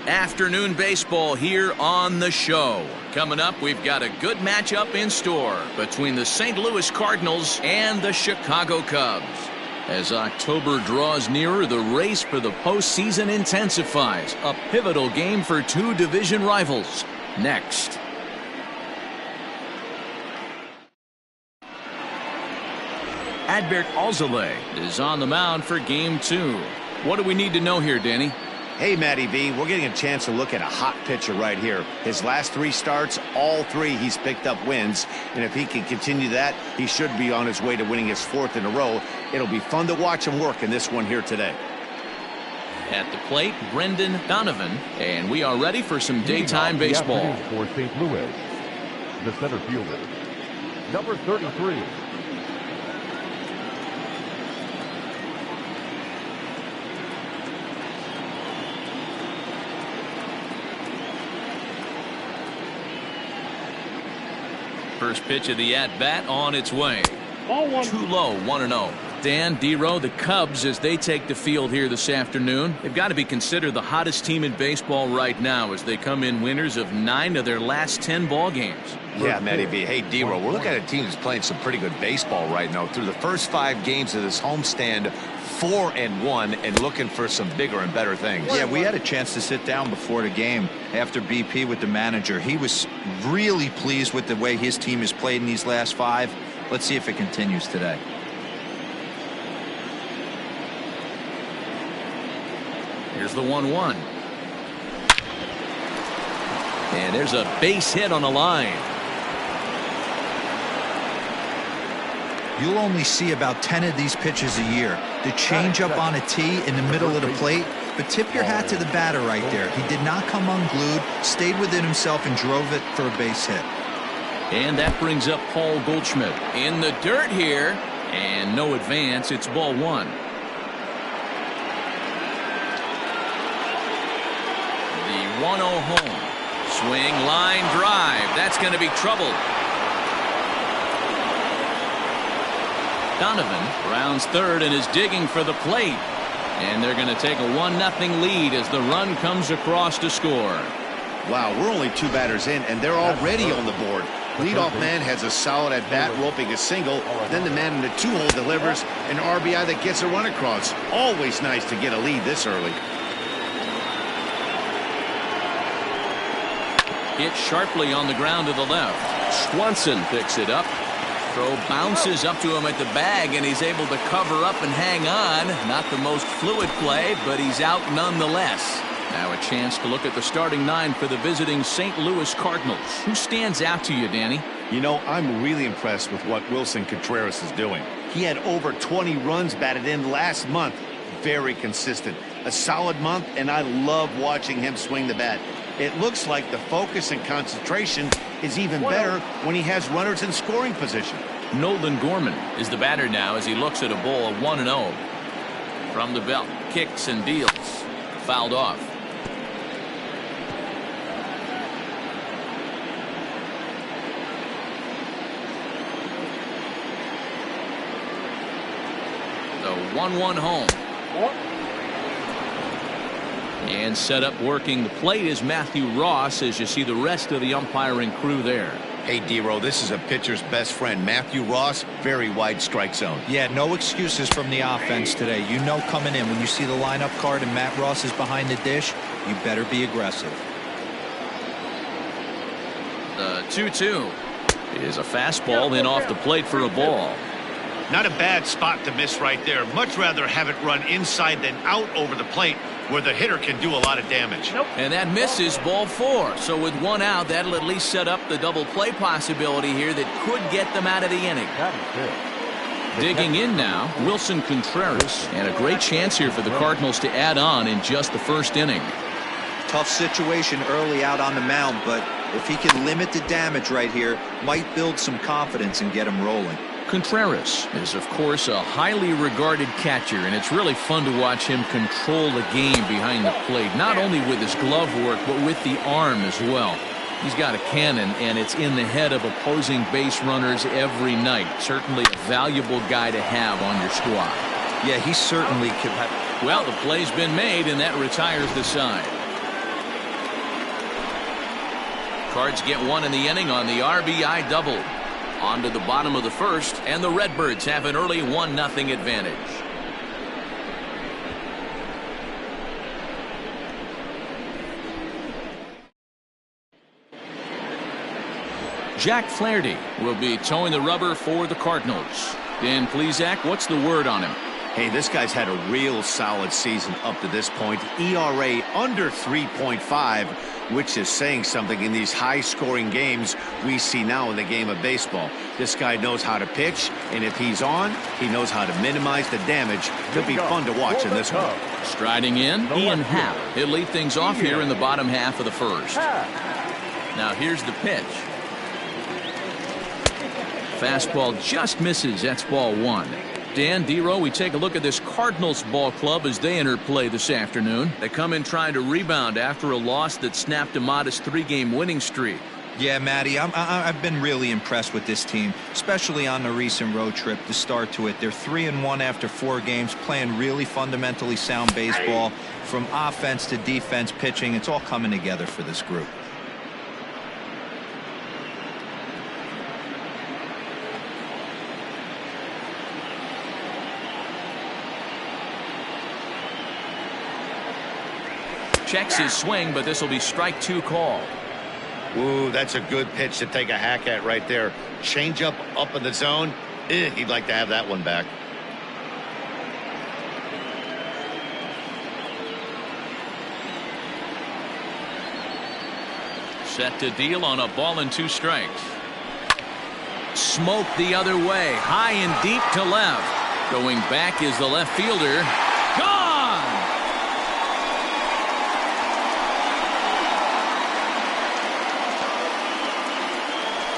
Afternoon baseball here on the show. Coming up, we've got a good matchup in store between the St. Louis Cardinals and the Chicago Cubs. As October draws nearer, the race for the postseason intensifies. A pivotal game for two division rivals. Next. Adbert Alzolay is on the mound for Game 2. What do we need to know here, Danny? Hey, Matty V, we're getting a chance to look at a hot pitcher right here. His last 3 starts, all 3 he's picked up wins. And if he can continue that, he should be on his way to winning his 4th in a row. It'll be fun to watch him work in this one here today. At the plate, Brendan Donovan. And we are ready for some daytime baseball. For St. Louis, the center fielder, number 33. First pitch of the at-bat on its way. Too low, 1-0. Dan, D-Row, the Cubs, as they take the field here this afternoon, they've got to be considered the hottest team in baseball right now as they come in winners of 9 of their last 10 ball games. Yeah, Matty V. Hey, D-Row, we're looking at a team that's playing some pretty good baseball right now. Through the first 5 games of this homestand, 4-1, and looking for some bigger and better things. Yeah, we had a chance to sit down before the game after BP with the manager. He was really pleased with the way his team has played in these last 5. Let's see if it continues today. Here's the 1-1. And there's a base hit on the line. You'll only see about 10 of these pitches a year. The changeup on a tee in the middle of the plate. But tip your hat to the batter right there. He did not come unglued, stayed within himself, and drove it for a base hit. And that brings up Paul Goldschmidt in the dirt here. And no advance. It's ball 1. The 1-0 home. Swing, line drive. That's going to be trouble. Donovan rounds third and is digging for the plate. And they're going to take a 1-0 lead as the run comes across to score. Wow, we're only 2 batters in, and they're already on the board. Leadoff man has a solid at-bat, roping a single. Then the man in the 2-hole delivers an RBI that gets a run across. Always nice to get a lead this early. Hit sharply on the ground to the left. Swanson picks it up. Throw bounces up to him at the bag, and he's able to cover up and hang on. Not the most fluid play, but he's out nonetheless. Now a chance to look at the starting 9 for the visiting St. Louis Cardinals. Who stands out to you, Danny? You know, I'm really impressed with what Wilson Contreras is doing. He had over 20 runs batted in last month. Very consistent. A solid month, and I love watching him swing the bat. It looks like the focus and concentration is even better when he has runners in scoring position. Nolan Gorman is the batter now as he looks at a ball of 1-0. From the belt, kicks and deals. Fouled off. The 1-1 home. And set up working the plate is Matthew Ross as you see the rest of the umpiring crew there. Hey, D-Row, this is a pitcher's best friend, Matthew Ross. Very wide strike zone. Yeah, no excuses from the offense today. You know coming in when you see the lineup card and Matt Ross is behind the dish, you better be aggressive. The 2-2 is a fastball in off the plate for a ball. Not a bad spot to miss right there. Much rather have it run inside than out over the plate where the hitter can do a lot of damage. And that misses ball 4. So with 1 out, that'll at least set up the double play possibility here that could get them out of the inning. Digging in now, Wilson Contreras. And a great chance here for the Cardinals to add on in just the first inning. Tough situation early out on the mound, but if he can limit the damage right here, might build some confidence and get him rolling. Contreras is, of course, a highly regarded catcher, and it's really fun to watch him control the game behind the plate, not only with his glove work, but with the arm as well. He's got a cannon, and it's in the head of opposing base runners every night. Certainly a valuable guy to have on your squad. Yeah, he certainly could have. Well, the play's been made, and that retires the side. Cards get 1 in the inning on the RBI double. On to the bottom of the first, and the Redbirds have an early 1-0 advantage. Jack Flaherty will be towing the rubber for the Cardinals. Dan Plesac, what's the word on him? Hey, this guy's had a real solid season up to this point. ERA under 3.5, which is saying something in these high-scoring games we see now in the game of baseball. This guy knows how to pitch, and if he's on, he knows how to minimize the damage. Could be fun to watch in this one. Striding in, Ian Happ. He'll lead things off here in the bottom half of the first. Now here's the pitch. Fastball just misses. That's ball 1. Dan, D-Row, we take a look at this Cardinals ball club as they enter play this afternoon. They come in trying to rebound after a loss that snapped a modest 3-game winning streak. Yeah, Matty, I've been really impressed with this team, especially on the recent road trip to start to it. They're 3-1 after 4 games, playing really fundamentally sound baseball. From offense to defense, pitching, it's all coming together for this group. Checks his swing, but this will be strike 2 call. Ooh, that's a good pitch to take a hack at right there. Change up in the zone. He'd like to have that one back. Set to deal on a ball and 2 strikes. Smoke the other way, high and deep to left. Going back is the left fielder. Gone!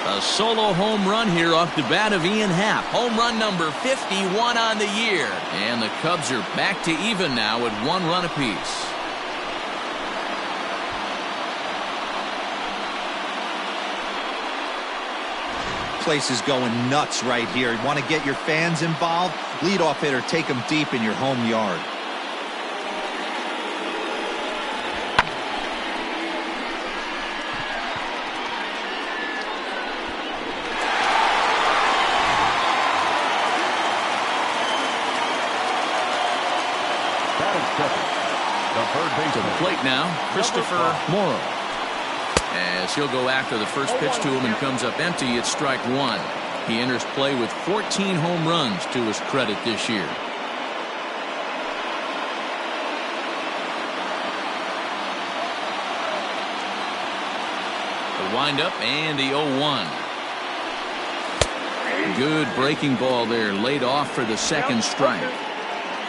A solo home run here off the bat of Ian Happ. Home run number 51 on the year. And the Cubs are back to even now at 1 run apiece. place is going nuts right here. You want to get your fans involved? Leadoff hitter, take them deep in your home yard. To the plate now, Christopher Morrow. As he'll go after the first pitch to him and comes up empty, it's strike one. He enters play with 14 home runs to his credit this year. The windup and the 0-1. Good breaking ball there, laid off for the second strike.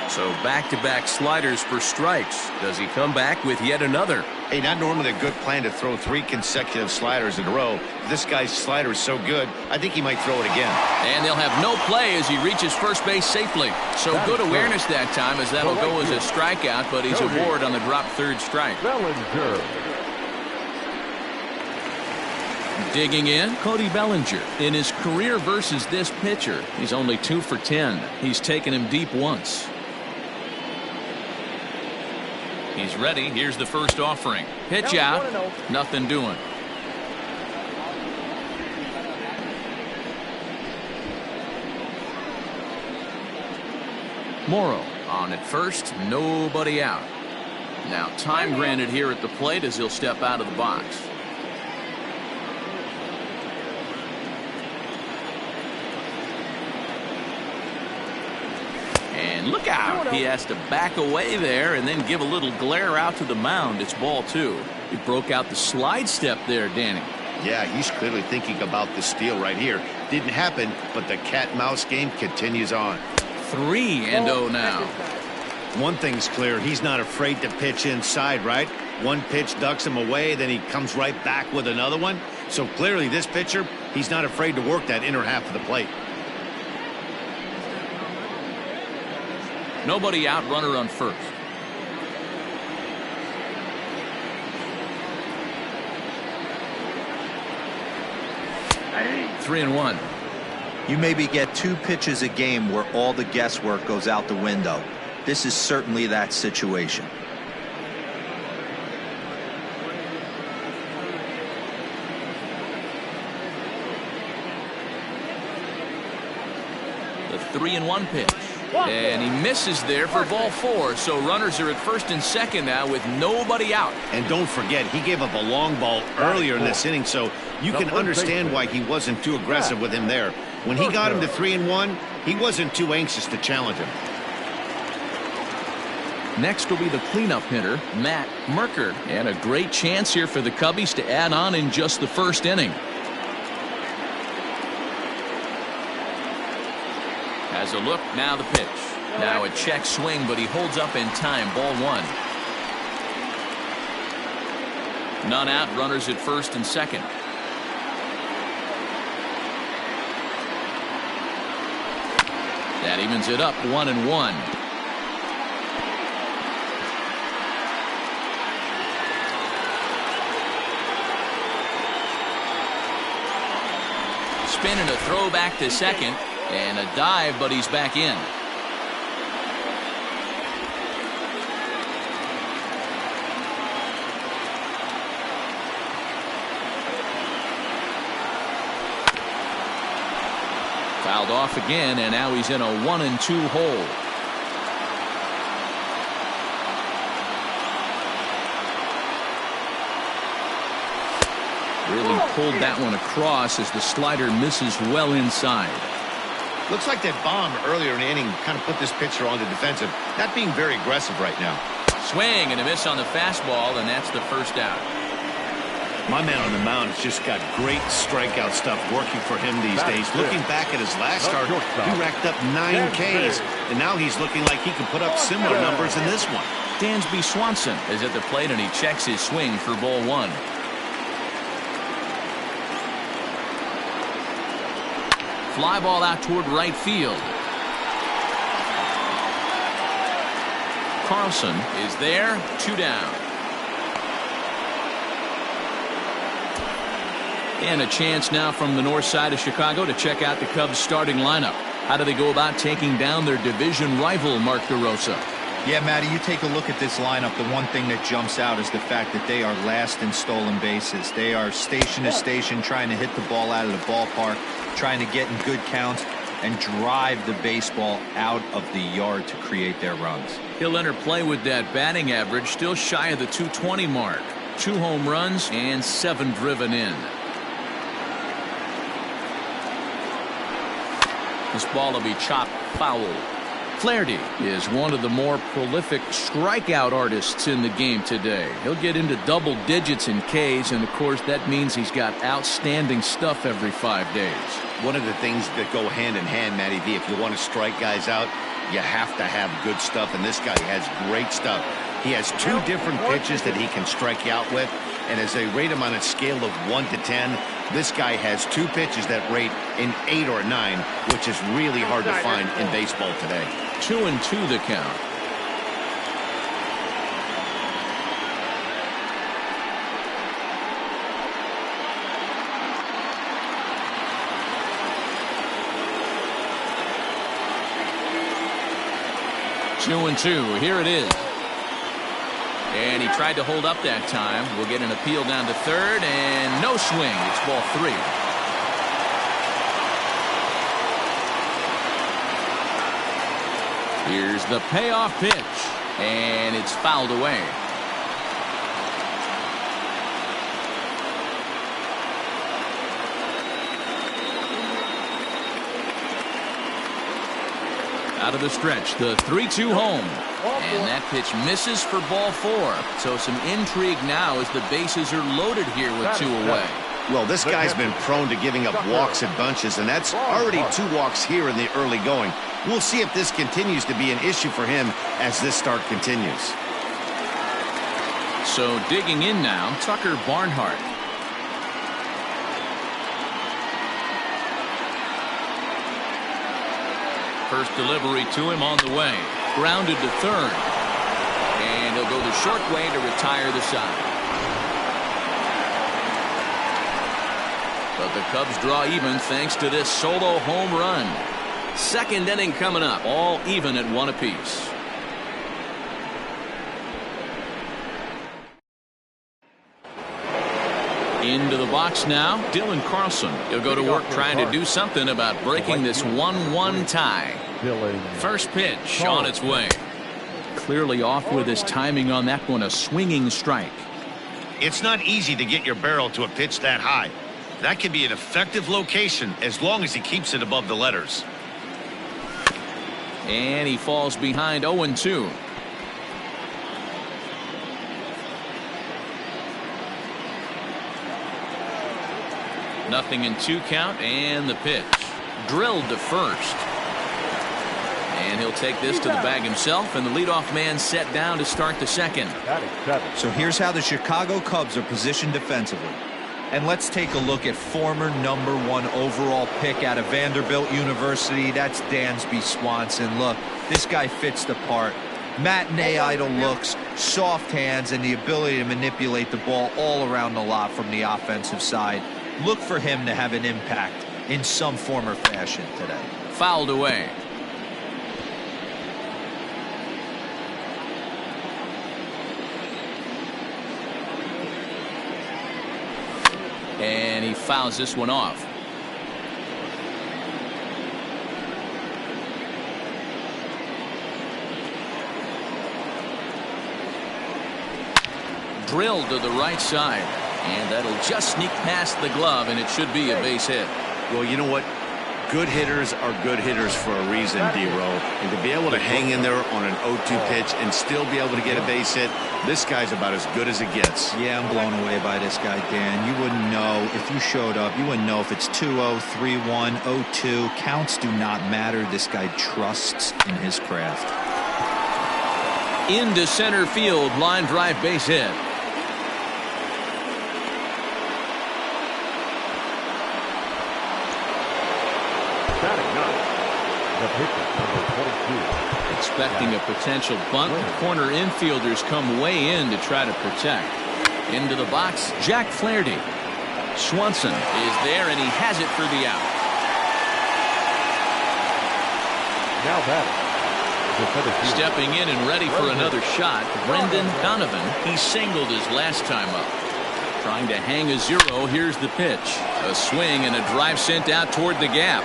So back-to-back sliders for strikes. Does he come back with yet another? Hey, not normally a good plan to throw 3 consecutive sliders in a row. This guy's slider is so good, I think he might throw it again. And they'll have no play as he reaches first base safely. So good awareness that time, as that'll go as a strikeout, but he's aboard on the drop third strike. Digging in, Cody Bellinger. In his career versus this pitcher, he's only 2 for 10. He's taken him deep once. He's ready. Here's the first offering. Pitch out. Nothing doing. Morrow on at first. Nobody out. Now time granted here at the plate as he'll step out of the box. And look out. He has to back away there and then give a little glare out to the mound. It's ball 2. He broke out the slide step there, Danny. Yeah, he's clearly thinking about the steal right here. Didn't happen, but the cat-mouse game continues on. 3-0 now. One thing's clear, he's not afraid to pitch inside, right? One pitch ducks him away, then he comes right back with another one. So clearly this pitcher, he's not afraid to work that inner half of the plate. Nobody out, runner on first. Hey. 3-1. You maybe get 2 pitches a game where all the guesswork goes out the window. This is certainly that situation. The 3-1 pitch. And he misses there for ball 4. So runners are at first and second now with nobody out. And don't forget, he gave up a long ball earlier in this inning, so you can understand why he wasn't too aggressive with him there. When he got him to 3-1, he wasn't too anxious to challenge him. Next will be the cleanup hitter, Matt Merker. And a great chance here for the Cubbies to add on in just the first inning. Has a look, now the pitch. Now a check swing, but he holds up in time. Ball 1. None out, runners at first and second. That evens it up, 1-1. Spin and a throw back to second. And a dive, but he's back in. Fouled off again, and now he's in a 1-2 hole. Really pulled that one across as the slider misses well inside. Looks like that bomb earlier in the inning kind of put this pitcher on the defensive. Not being very aggressive right now. Swing and a miss on the fastball, and that's the first out. My man on the mound has just got great strikeout stuff working for him these days. Looking back at his last start, he racked up 9 Ks, and now he's looking like he can put up similar numbers in this one. Dansby Swanson is at the plate, and he checks his swing for ball 1. Fly ball out toward right field. Carlson is there, 2 down. And a chance now from the north side of Chicago to check out the Cubs starting lineup. How do they go about taking down their division rival, Mark DeRosa? Yeah, Matty, you take a look at this lineup. The one thing that jumps out is the fact that they are last in stolen bases. They are station to station trying to hit the ball out of the ballpark, trying to get in good counts and drive the baseball out of the yard to create their runs. He'll enter play with that batting average, still shy of the 220 mark. 2 home runs and 7 driven in. This ball will be chopped foul. Flaherty is one of the more prolific strikeout artists in the game today. He'll get into double digits in Ks, and of course that means he's got outstanding stuff every 5 days. One of the things that go hand in hand, Matty V, if you want to strike guys out, you have to have good stuff, and this guy has great stuff. He has 2 different pitches that he can strike you out with, and as they rate him on a scale of 1 to 10, this guy has 2 pitches that rate an 8 or a 9, which is really hard to find in baseball today. 2-2 the count. Two and 2. Here it is. And he tried to hold up that time. We'll get an appeal down to third, and no swing. It's ball 3. Here's the payoff pitch, and it's fouled away. Out of the stretch, the 3-2 home. And that pitch misses for ball 4. So some intrigue now as the bases are loaded here with 2 away. Well, this guy's been prone to giving up walks in bunches, and that's already 2 walks here in the early going. We'll see if this continues to be an issue for him as this start continues. So digging in now, Tucker Barnhart. First delivery to him on the way. Grounded to third. And he'll go the short way to retire the side. But the Cubs draw even thanks to this solo home run. Second inning coming up. All even at 1 apiece. Into the box now, Dylan Carlson. He'll go to work trying to do something about breaking this 1-1 tie. First pitch on its way. Clearly off with his timing on that one, a swinging strike. It's not easy to get your barrel to a pitch that high. That can be an effective location as long as he keeps it above the letters. And he falls behind 0-2. Nothing in 2 count, and the pitch drilled to first. And he'll take this to the bag himself, and the leadoff man set down to start the second. So here's how the Chicago Cubs are positioned defensively. And let's take a look at former #1 overall pick out of Vanderbilt University. That's Dansby Swanson. Look, this guy fits the part. Matinee idol looks, soft hands, and the ability to manipulate the ball all around the lot from the offensive side. Look for him to have an impact in some form or fashion today. Fouled away. And he fouls this one off. Drilled to the right side. And that'll just sneak past the glove, and it should be a base hit. Well, you know what? Good hitters are good hitters for a reason, D-Row. And to be able to hang in there on an 0-2 pitch and still be able to get a base hit, this guy's about as good as it gets. Yeah, I'm blown away by this guy, Dan. You wouldn't know if you showed up. You wouldn't know if it's 2-0, 3-1, 0-2. Counts do not matter. This guy trusts in his craft. Into center field, line drive base hit. Expecting a potential bunt. Corner infielders come way in to try to protect. Into the box, Jack Flaherty. Swanson is there, and he has it for the out. Now batting, the center fielder. Stepping in and ready for another shot, Brendan Donovan. He singled his last time up. Trying to hang a zero. Here's the pitch. A swing and a drive sent out toward the gap.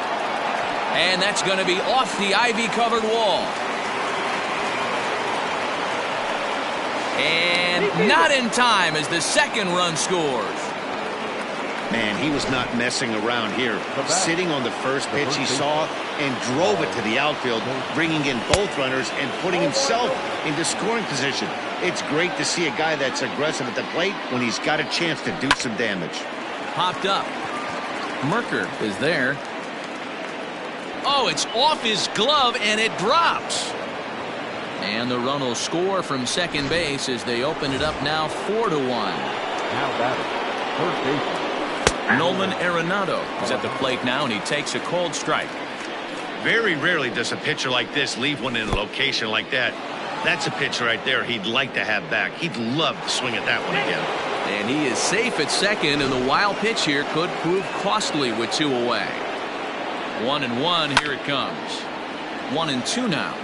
And that's going to be off the ivy-covered wall. And not in time as the second run scores. Man, he was not messing around here. Sitting on the first pitch he saw and drove it to the outfield, bringing in both runners and putting himself into scoring position. It's great to see a guy that's aggressive at the plate when he's got a chance to do some damage. Popped up. Merker is there. Oh, it's off his glove and it drops. And the run will score from second base as they open it up now 4-1. Now batting, third baseman. Nolan Arenado is at the plate now, and he takes a cold strike. Very rarely does a pitcher like this leave one in a location like that. That's a pitch right there he'd like to have back. He'd love to swing at that one again. And he is safe at second, and the wild pitch here could prove costly with 2 away. 1-1, here it comes. 1-2 now.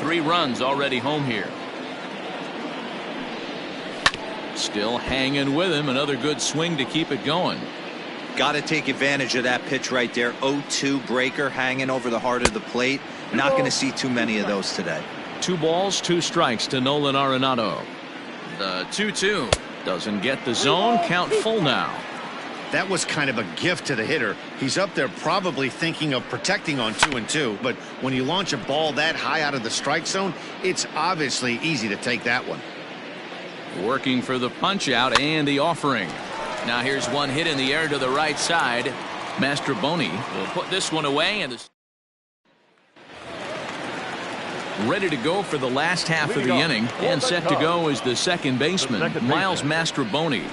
3 runs already home here. Still hanging with him. Another good swing to keep it going. Got to take advantage of that pitch right there. 0-2 breaker hanging over the heart of the plate. Not going to see too many of those today. 2 balls, 2 strikes to Nolan Arenado. The 2-2 doesn't get the zone. Count full now. That was kind of a gift to the hitter. He's up there probably thinking of protecting on 2-2, but when you launch a ball that high out of the strike zone, it's obviously easy to take that one. Working for the punch out and the offering. Now here's one hit in the air to the right side. Mastroboni will put this one away, and ready to go for the last half of the inning, and set to go is the second baseman, Miles Mastroboni.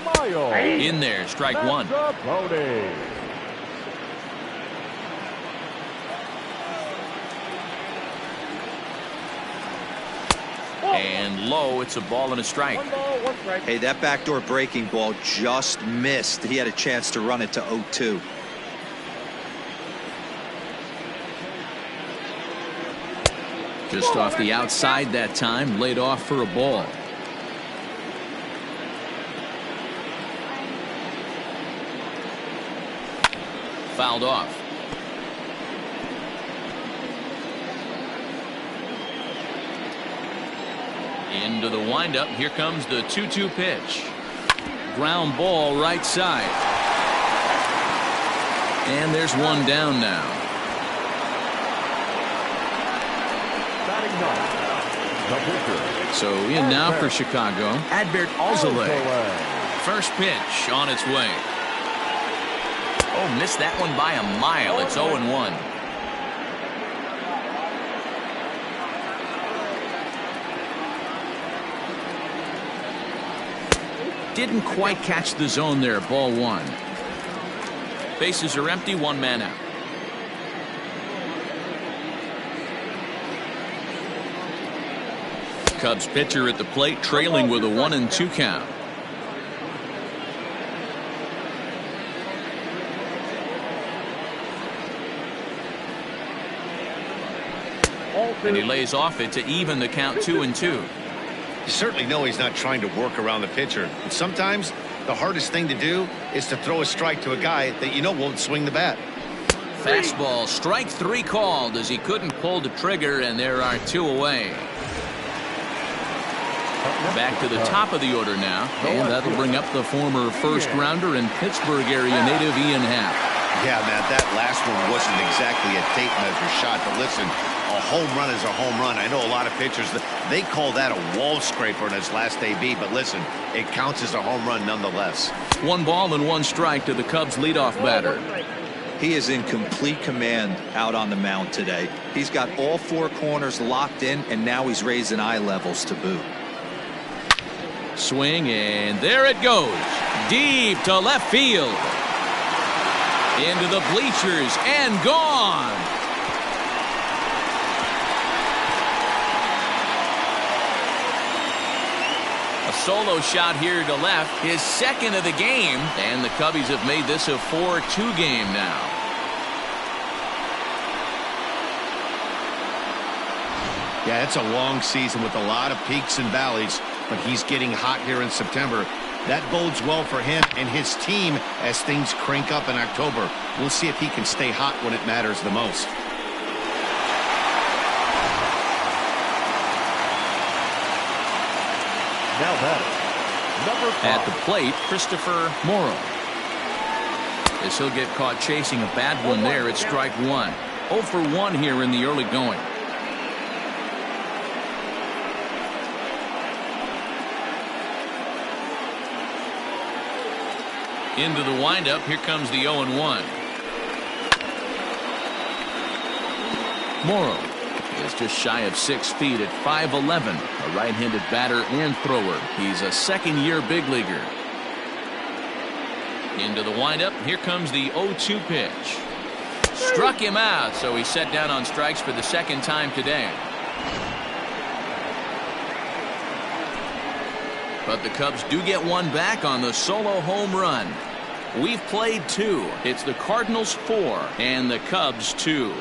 In there, strike 1. And low, it's a ball and a strike. Hey, that backdoor breaking ball just missed. He had a chance to run it to 0-2. Just off the outside that time, laid off for a ball. Fouled off. Into the windup. Here comes the 2-2 pitch. Ground ball right side. And there's one down now. So in now for Chicago, Adbert Alzolay. First pitch on its way. Oh, missed that one by a mile. It's 0-1. Didn't quite catch the zone there. Ball 1. Bases are empty. 1 man out. Cubs pitcher at the plate, trailing with a 1-2 count. And he lays off it to even the count 2-2. You certainly know he's not trying to work around the pitcher. But sometimes the hardest thing to do is to throw a strike to a guy that you know won't swing the bat. Fastball, strike 3 called as he couldn't pull the trigger, and there are 2 away. Back to the top of the order now, and that'll bring up the former first-rounder and Pittsburgh area native Ian Happ. Yeah, Matt, that last one wasn't exactly a tape measure shot, but listen, a home run is a home run. I know a lot of pitchers, they call that a wall scraper in his last AB, but listen, it counts as a home run nonetheless. 1 ball and 1 strike to the Cubs leadoff batter. He is in complete command out on the mound today. He's got all 4 corners locked in, and now he's raising eye levels to boot. Swing, and there it goes. Deep to left field. Into the bleachers and gone. A solo shot here to left, his second of the game, and the Cubbies have made this a 4-2 game now. Yeah, it's a long season with a lot of peaks and valleys, but he's getting hot here in September. That bodes well for him and his team as things crank up in October. We'll see if he can stay hot when it matters the most. Now batting, number 5. At the plate, Christopher Morrow. As he'll get caught chasing a bad one there, it's strike one. 0 for 1 here in the early going. Into the windup, here comes the 0-1. Morrow is just shy of 6 feet at 5'11", a right-handed batter and thrower. He's a second-year big leaguer. Into the windup, here comes the 0-2 pitch. Struck him out, so he's set down on strikes for the second time today. But the Cubs do get one back on the solo home run. We've played 2. It's the Cardinals 4 and the Cubs 2.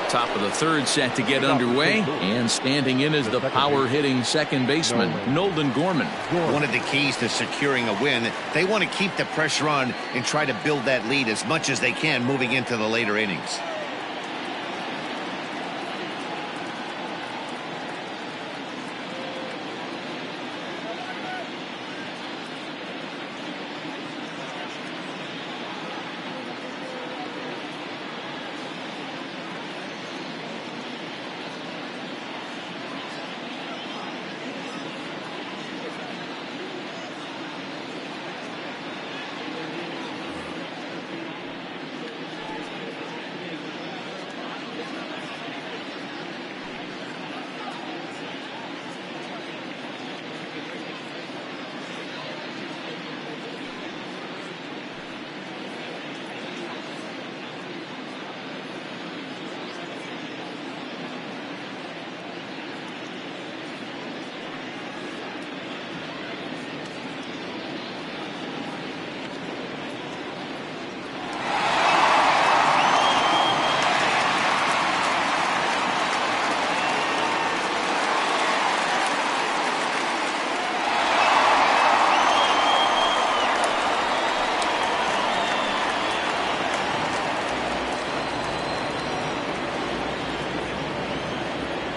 Top of the third set to get underway, and standing in is the power-hitting second baseman, Nolan Gorman. One of the keys to securing a win, they want to keep the pressure on and try to build that lead as much as they can moving into the later innings.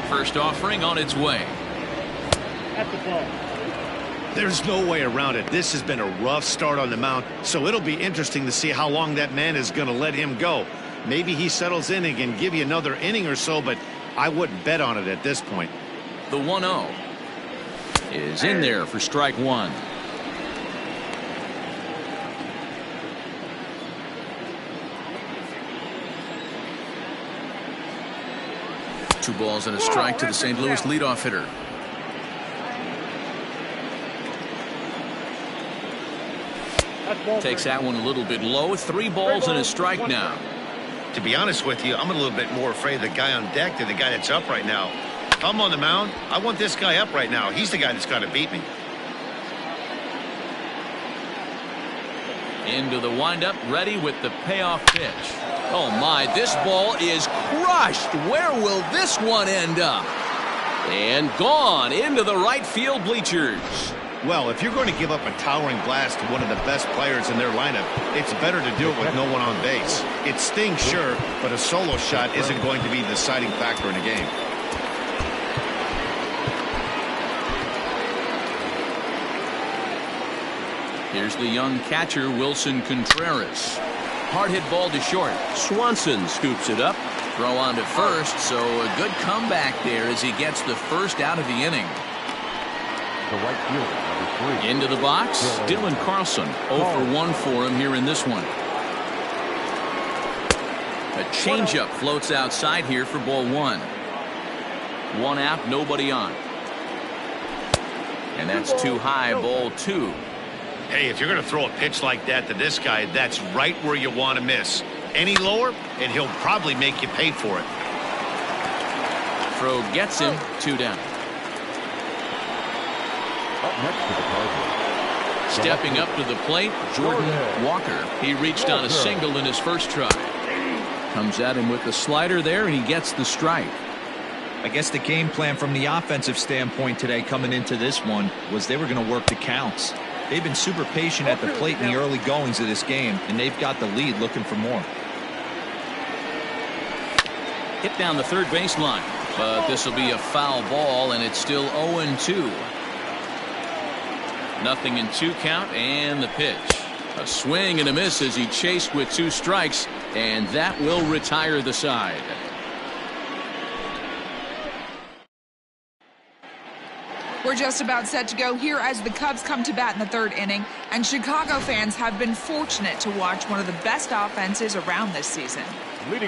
First offering on its way. At the ball. There's no way around it. This has been a rough start on the mound, so it'll be interesting to see how long that man is going to let him go. Maybe he settles in and can give you another inning or so, but I wouldn't bet on it at this point. The 1-0 is in there for strike one. Two balls and a strike to the St. Louis leadoff hitter. Takes that one a little bit low. 3 balls and a strike now. To be honest with you, I'm a little bit more afraid of the guy on deck than the guy that's up right now. If I'm on the mound, I want this guy up right now. He's the guy that's got to beat me. Into the windup, ready with the payoff pitch. Oh my, this ball is crushed. Where will this one end up? And gone into the right field bleachers. Well, if you're going to give up a towering blast to one of the best players in their lineup, it's better to do it with no one on base. It stings, sure, but a solo shot isn't going to be the deciding factor in a game. Here's the young catcher, Wilson Contreras. Hard hit ball to short. Swanson scoops it up. Throw on to first, so a good comeback there as he gets the first out of the inning. The right fielder, number 3. Into the box, Dylan Carlson. 0 for 1 for him here in this one. A changeup floats outside here for ball 1. 1 out, nobody on. And that's too high, ball 2. Hey, if you're going to throw a pitch like that to this guy, that's right where you want to miss. Any lower, and he'll probably make you pay for it. Throw gets him, 2 down. Up next to the Cardinals. Stepping up to the plate, Jordan Walker. He reached on a single in his first try. Comes at him with the slider there, and he gets the strike. I guess the game plan from the offensive standpoint today coming into this one was they were going to work the counts. They've been super patient at the plate in the early goings of this game, and they've got the lead looking for more. Hit down the third baseline, but this will be a foul ball, and it's still 0-2. Nothing in 2 count, and the pitch. A swing and a miss as he chased with 2 strikes, and that will retire the side. We're just about set to go here as the Cubs come to bat in the 3rd inning, and Chicago fans have been fortunate to watch one of the best offenses around this season.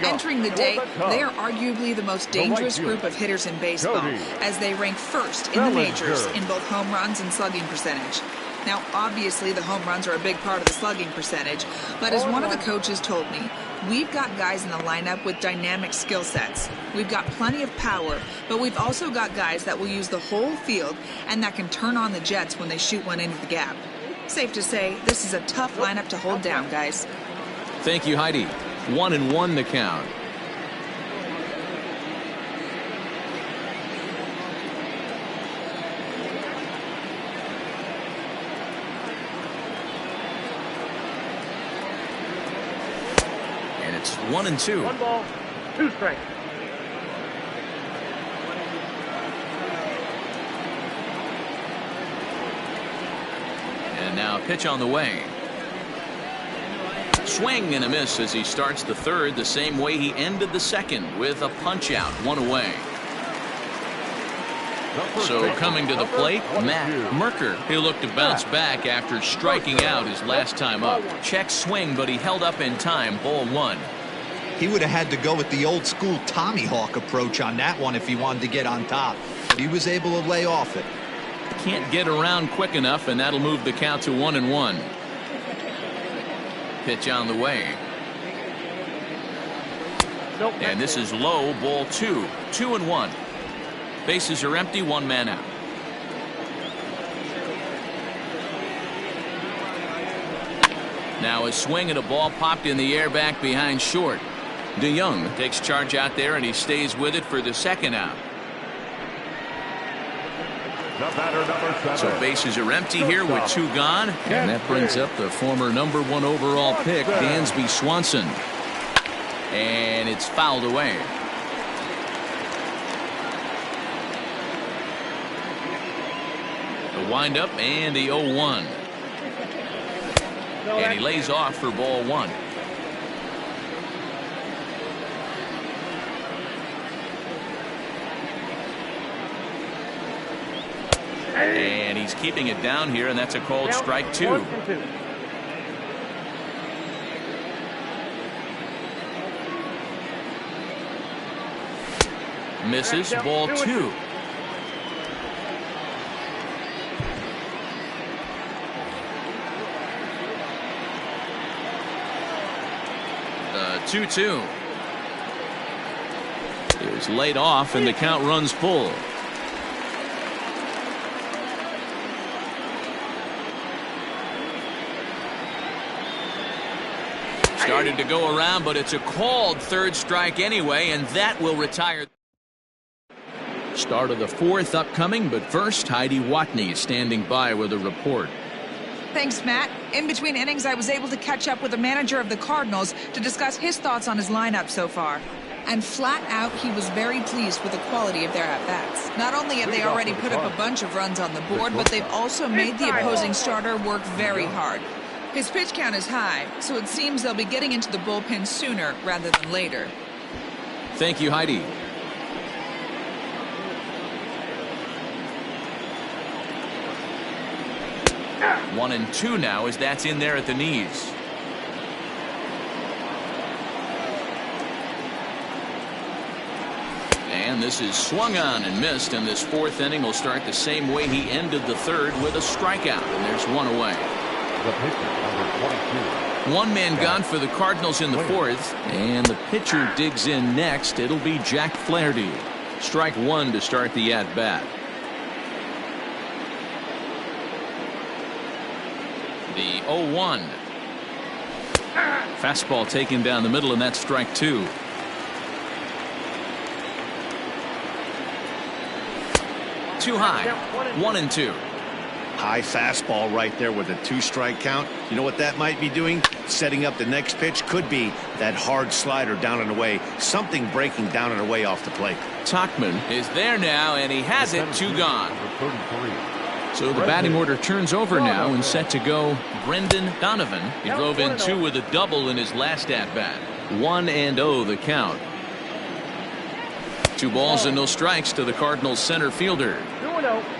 Entering the day, they are arguably the most dangerous group of hitters in baseball, as they rank 1st in the majors in both home runs and slugging percentage. Now, obviously, the home runs are a big part of the slugging percentage, but as one of the coaches told me, we've got guys in the lineup with dynamic skill sets. We've got plenty of power, but we've also got guys that will use the whole field and that can turn on the jets when they shoot one into the gap. Safe to say, this is a tough lineup to hold down, guys. Thank you, Heidi. 1-1 the count. And it's 1-2. 1 ball, 2 strikes. And now pitch on the way. Swing and a miss as he starts the 3rd the same way he ended the 2nd with a punch out, 1 away. So coming to the plate, Matt Merker. He'll look to bounce back after striking out his last time up. Check swing, but he held up in time, ball 1. He would have had to go with the old school Tommy Hawk approach on that one if he wanted to get on top. But he was able to lay off it. Can't get around quick enough, and that'll move the count to 1-1. Pitch on the way. And this is low, ball 2. 2-1. Bases are empty, 1 man out. Now a swing and a ball popped in the air back behind short. DeYoung takes charge out there, and he stays with it for the 2nd out. So bases are empty here with 2 gone, and that brings up the former #1 overall pick, Dansby Swanson. And it's fouled away. The windup and the 0-1. And he lays off for ball 1. And he's keeping it down here, and that's a called strike 2. Misses, ball 2. The 2-2 is laid off, and the count runs full. Started to go around, but it's a called 3rd strike anyway, and that will retire. Start of the 4th upcoming, but first, Heidi Watney is standing by with a report. Thanks, Matt. In between innings, I was able to catch up with the manager of the Cardinals to discuss his thoughts on his lineup so far. And flat out, he was very pleased with the quality of their at-bats. Not only have they already put up a bunch of runs on the board, but they've also made the opposing starter work very hard. His pitch count is high, so it seems they'll be getting into the bullpen sooner rather than later. Thank you, Heidi. One and 2 now as that's in there at the knees. And this is swung on and missed, and this 4th inning will start the same way he ended the 3rd with a strikeout, and there's 1 away. The pitcher, number 22. One man gone for the Cardinals in the fourth, and the pitcher digs in next. It'll be Jack Flaherty. Strike one to start the at-bat. The 0-1. Fastball taken down the middle, and that's strike two. Too high. 1-2. High fastball right there with a 2-strike count. You know what that might be doing? Setting up the next pitch. Could be that hard slider down and away. Something breaking down and away off the plate. Tauchman is there now, and he has it. 2 gone. Number 33. So the batting order turns over now and set to go Brendan Donovan. He drove in 2 with a double in his last at-bat. 1-0 the count. 2 balls and no strikes to the Cardinals center fielder.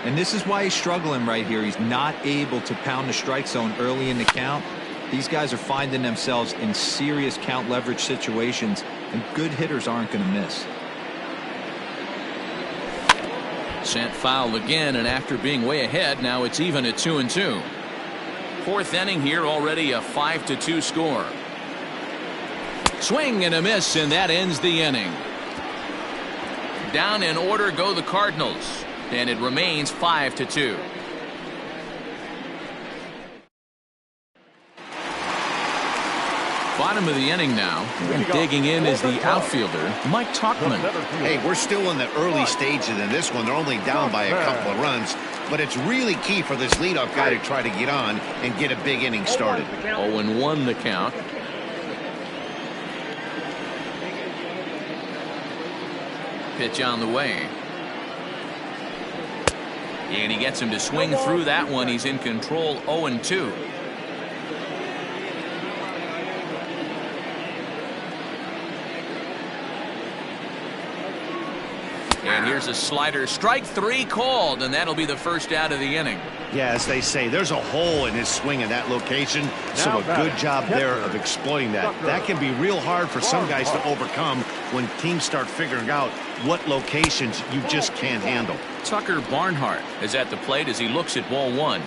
And this is why he's struggling right here. He's not able to pound the strike zone early in the count. These guys are finding themselves in serious count leverage situations, and good hitters aren't going to miss. Sent foul again, and after being way ahead, now it's even at 2-2. Fourth inning here, already a 5-2 score. Swing and a miss, and that ends the inning. Down in order go the Cardinals, and it remains 5-2. Bottom of the inning now, and digging in is the outfielder, Mike Tauchman. Hey, we're still in the early stages in this one. They're only down by a couple of runs, but it's really key for this leadoff guy to try to get on and get a big inning started. 0-1 the count. Pitch on the way. And he gets him to swing through that one. He's in control. 0-2. And here's a slider. Strike 3 called, and that'll be the first out of the inning. Yeah, as they say, there's a hole in his swing in that location, so a good job there of exploiting that. That can be real hard for some guys to overcome when teams start figuring out what locations you just can't handle. Tucker Barnhart is at the plate as he looks at ball 1.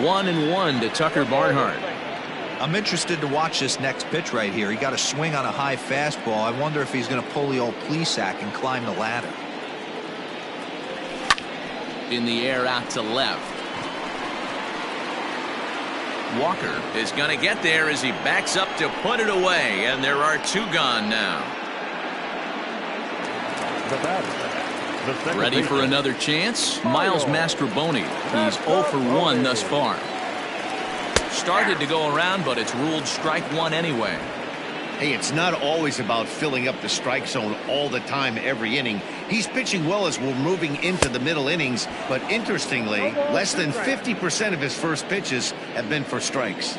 One and one to Tucker Barnhart. I'm interested to watch this next pitch right here. He got a swing on a high fastball. I wonder if he's going to pull the old Plesac and climb the ladder. In the air out to left. Walker is going to get there as he backs up to put it away, and there are 2 gone now. Ready for another chance? Miles Mastrobuoni. He's 0 for 1 thus far. Started to go around, but it's ruled strike 1 anyway. Hey, it's not always about filling up the strike zone all the time every inning. He's pitching well as we're moving into the middle innings, but interestingly, less than 50% of his first pitches have been for strikes.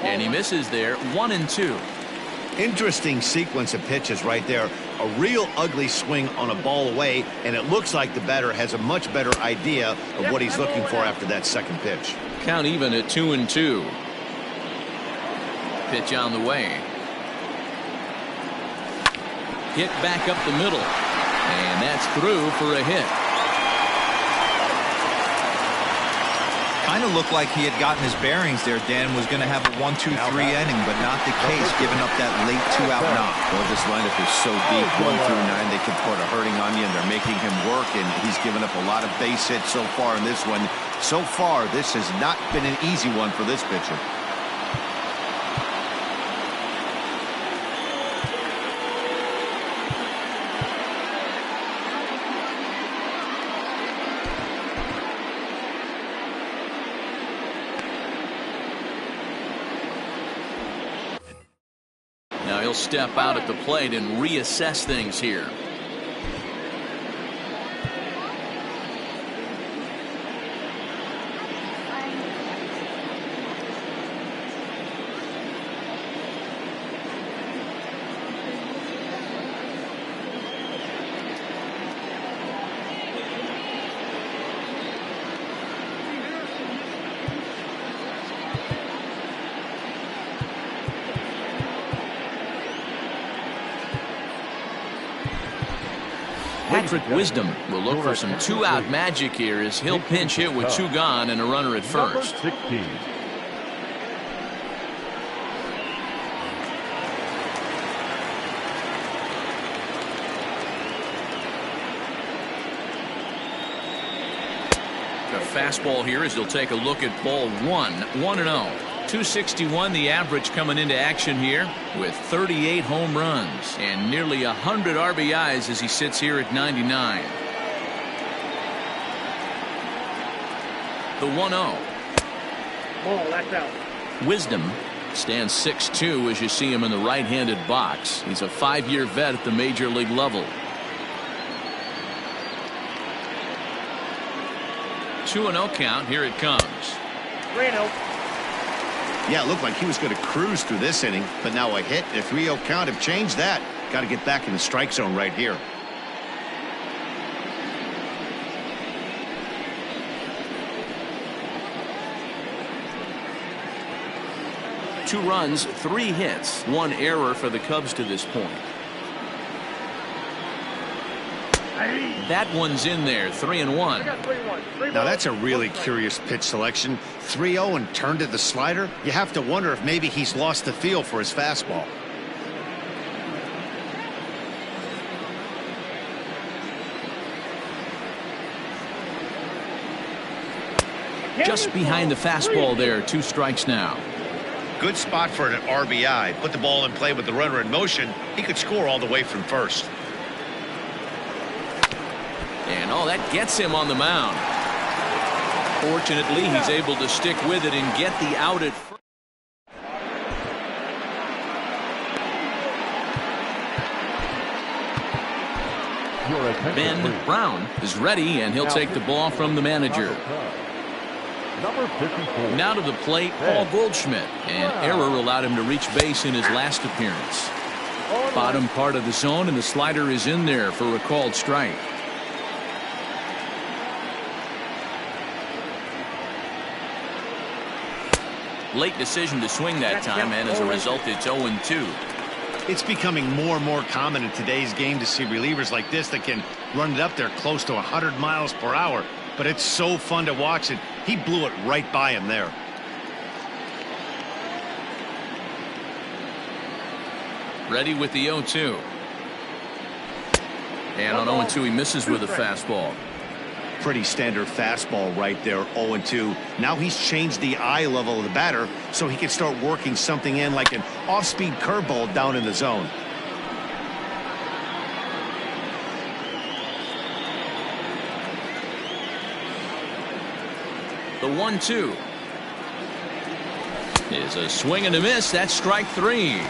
And he misses there. 1-2. Interesting sequence of pitches right there. A real ugly swing on a ball away, and it looks like the batter has a much better idea of what he's looking for after that second pitch. Count even at 2-2. Pitch on the way. Hit back up the middle, and that's through for a hit. Kind of looked like he had gotten his bearings there. Dan was going to have a 1-2-3 inning, but not the case, giving up that late 2-out knock. Well, this lineup is so deep, 1 through 9, they can put a hurting on you, and they're making him work, and he's given up a lot of base hits so far in this one. So far, this has not been an easy one for this pitcher. Now he'll step out at the plate and reassess things here. Patrick Wisdom will look for some two-out magic here as he'll pinch hit with two gone and a runner at first. Number 16. The fastball here as he'll take a look at ball 1-0. 261 the average coming into action here with 38 home runs and nearly 100 RBIs as he sits here at 99. The 1-0. Ball, that's out. Wisdom stands 6'2" as you see him in the right-handed box. He's a 5-year vet at the major league level. 2-0 count. Here it comes. 3-0. Yeah, it looked like he was going to cruise through this inning, but now a hit and a 3-0 count have changed that. Got to get back in the strike zone right here. Two runs, 3 hits, 1 error for the Cubs to this point. That one's in there, 3-1. Now that's a really curious pitch selection. 3-0 and turned to the slider. You have to wonder if maybe he's lost the feel for his fastball. Just behind the fastball there, 2 strikes now. Good spot for an RBI. Put the ball in play with the runner in motion. He could score all the way from first. And oh, that gets him on the mound. Fortunately, he's able to stick with it and get the out at first. Ben Brown is ready, and he'll take the ball from the manager. Number 54. Now to the plate, Paul Goldschmidt. An error allowed him to reach base in his last appearance. Bottom part of the zone, and the slider is in there for a called strike. Late decision to swing that time, and as a result, it's 0-2. It's becoming more and more common in today's game to see relievers like this that can run it up there close to 100 miles per hour. But it's so fun to watch it. He blew it right by him there. Ready with the 0-2. And on 0-2, he misses with a fastball. Pretty standard fastball right there, 0-2. Now he's changed the eye level of the batter so he can start working something in like an off-speed curveball down in the zone. The 1-2 is a swing and a miss. That's strike 3.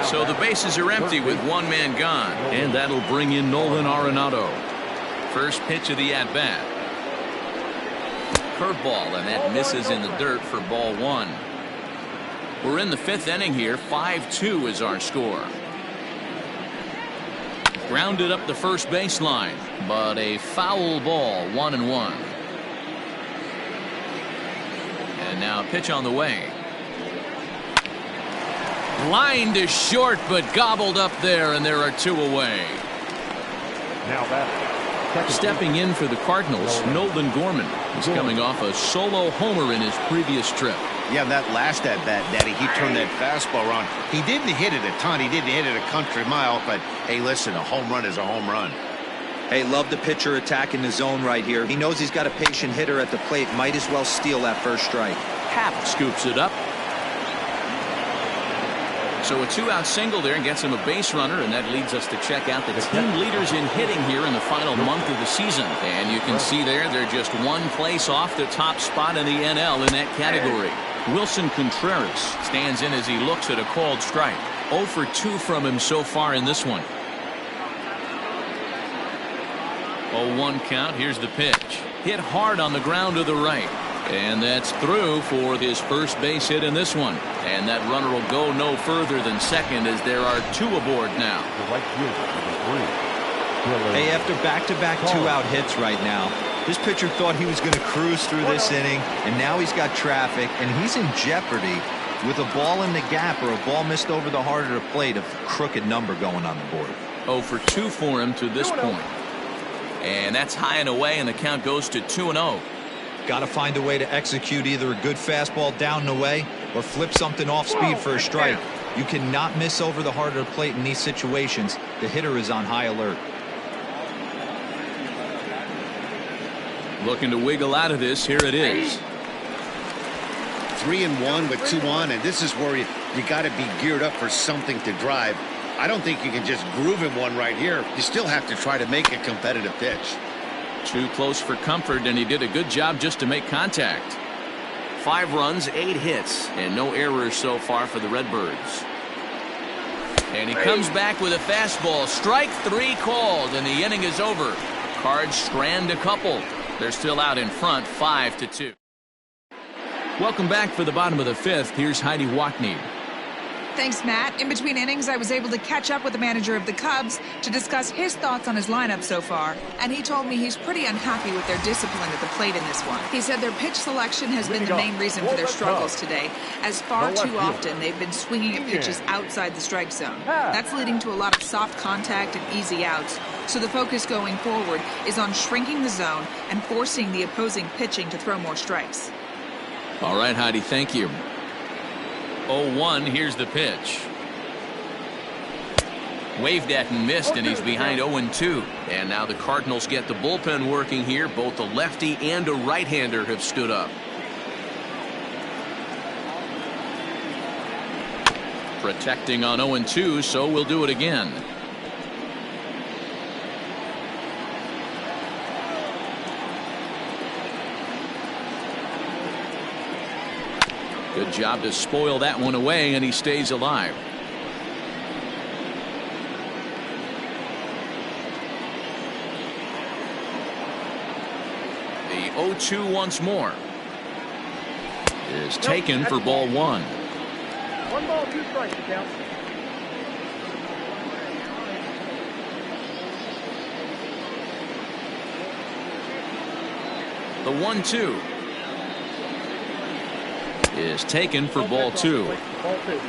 So the bases are empty with 1 man gone, and that'll bring in Nolan Arenado. First pitch of the at-bat. Curveball, and that misses in the dirt for ball 1. We're in the 5th inning here. 5-2 is our score. Grounded up the first baseline, but a foul ball, 1-1. And now a pitch on the way. Line to short, but gobbled up there, and there are 2 away. Now batting. Stepping in for the Cardinals, Nolan Gorman is coming off a solo homer in his previous trip. Yeah, that last at-bat, Daddy, he turned that fastball around. He didn't hit it a ton. He didn't hit it a country mile, but hey, listen, a home run is a home run. Hey, love the pitcher attacking the zone right here. He knows he's got a patient hitter at the plate. Might as well steal that first strike. Happ scoops it up. So a 2-out single there gets him a base runner, and that leads us to check out the team leaders in hitting here in the final month of the season. And you can see there they're just 1 place off the top spot in the NL in that category. Wilson Contreras stands in as he looks at a called strike. 0 for 2 from him so far in this one. 0-1 count. Here's the pitch. Hit hard on the ground to the right. And that's through for his first base hit in this one. And that runner will go no further than second as there are 2 aboard now. Hey, after back-to-back 2-out hits right now, this pitcher thought he was going to cruise through this inning, and now he's got traffic, and he's in jeopardy With a ball in the gap or a ball missed over the heart of the plate, a crooked number going on the board. 0 for 2 for him to this point. And that's high and away, and the count goes to 2-0. Got to find a way to execute either a good fastball down and away or flip something off speed for a strike. You cannot miss over the heart of the plate in these situations. The hitter is on high alert. Looking to wiggle out of this. Here it is. 3-1 with 2 on, and this is where you got to be geared up for something to drive. I don't think you can just groove him one right here. You still have to try to make a competitive pitch. Too close for comfort, and he did a good job just to make contact. 5 runs, 8 hits, and no errors so far for the Redbirds. And he comes back with a fastball. Strike 3 called, and the inning is over. Cards strand a couple. They're still out in front, 5-2. Welcome back for the bottom of the 5th. Here's Heidi Wackney. Thanks, Matt. In between innings, I was able to catch up with the manager of the Cubs to discuss his thoughts on his lineup so far, and he told me he's pretty unhappy with their discipline at the plate in this one. He said their pitch selection has been the main reason for their struggles today, as far too often they've been swinging at pitches outside the strike zone. That's leading to a lot of soft contact and easy outs, so the focus going forward is on shrinking the zone and forcing the opposing pitching to throw more strikes. All right, Heidi, thank you. 0-1, here's the pitch. Waved at and missed, and he's behind 0-2. And now the Cardinals get the bullpen working here. Both a lefty and a right-hander have stood up. Protecting on 0-2, so we'll do it again. Good job to spoil that one away, and he stays alive. The 0-2 once more is taken for ball 1. 1 ball, 2 strikes, it counts. The 1-2 is taken for ball 2. Ball 2.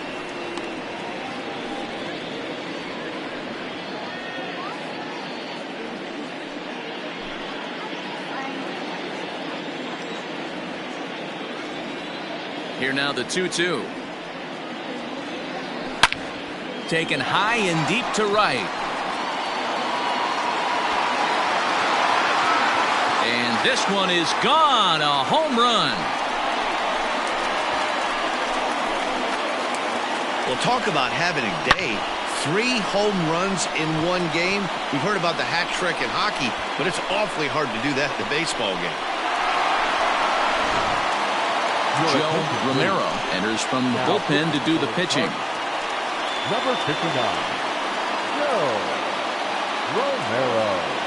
Here now the 2-2. Taken high and deep to right. And this one is gone. A home run. Well, talk about having a day. 3 home runs in 1 game. We've heard about the hat trick in hockey, but it's awfully hard to do that in a baseball game. Joe Romero enters from the bullpen to do the pitching. Number 59, Joe Romero.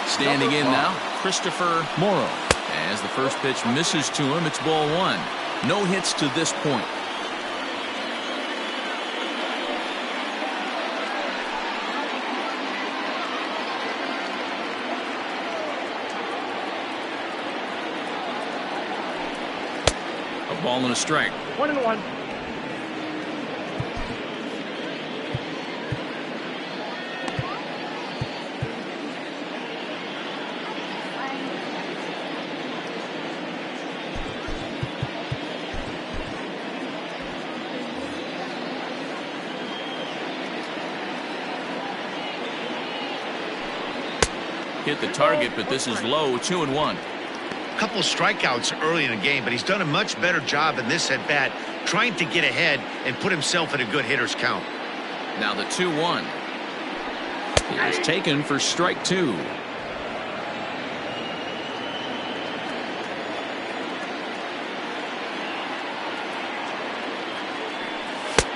Standing in now, Christopher Morrow. As the first pitch misses to him, it's ball 1. No hits to this point. A ball and a strike. 1-1. Hit the target, but this is low. 2-1. Couple strikeouts early in the game, but he's done a much better job in this at bat, trying to get ahead and put himself in a good hitter's count. Now the 2-1. He is taken for strike 2.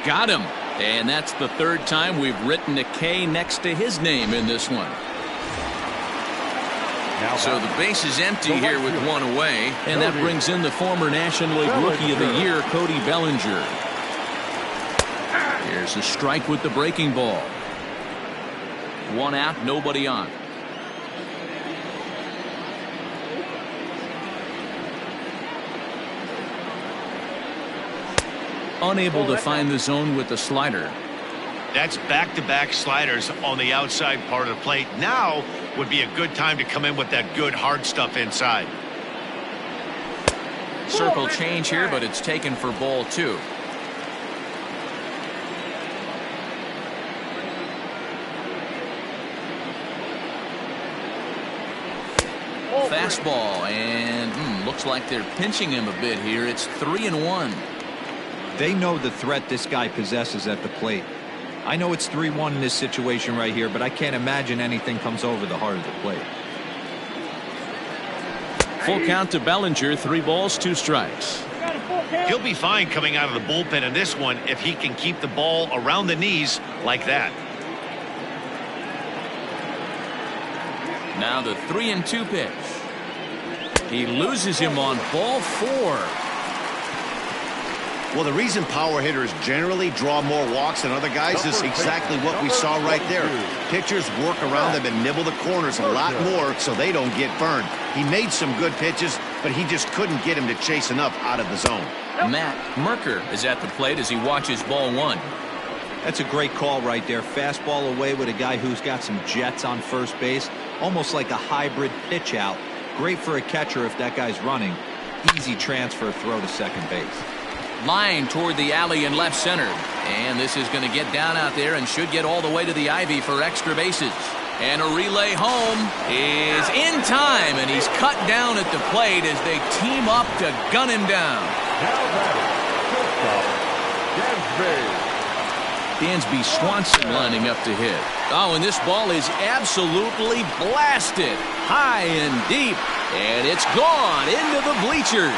Got him. And that's the third time we've written a K next to his name in this one. So the base is empty here with one away, and that brings in the former National League Rookie of the Year, Cody Bellinger. Here's a strike with the breaking ball. One out, nobody on. Unable to find the zone with the slider. That's back-to-back sliders on the outside part of the plate. Now would be a good time to come in with that good hard stuff inside. Circle change here, but it's taken for ball 2. Fastball, and looks like they're pinching him a bit here. It's 3-1. They know the threat this guy possesses at the plate. I know it's 3-1 in this situation right here, but I can't imagine anything comes over the heart of the plate. Full count to Bellinger. 3 balls, 2 strikes. He'll be fine coming out of the bullpen in this one if he can keep the ball around the knees like that. Now the 3-2 pitch. He loses him on ball 4. Well, the reason power hitters generally draw more walks than other guys is exactly what we saw right there. Pitchers work around them and nibble the corners a lot more so they don't get burned. He made some good pitches, but he just couldn't get him to chase enough out of the zone. Matt Merker is at the plate as he watches ball 1. That's a great call right there. Fastball away with a guy who's got some jets on first base. Almost like a hybrid pitch out. Great for a catcher if that guy's running. Easy transfer throw to second base. Line toward the alley in left center. And this is going to get down out there and should get all the way to the ivy for extra bases. And a relay home is in time, and he's cut down at the plate as they team up to gun him down. Dansby Swanson lining up to hit. Oh, and this ball is absolutely blasted high and deep, and it's gone into the bleachers.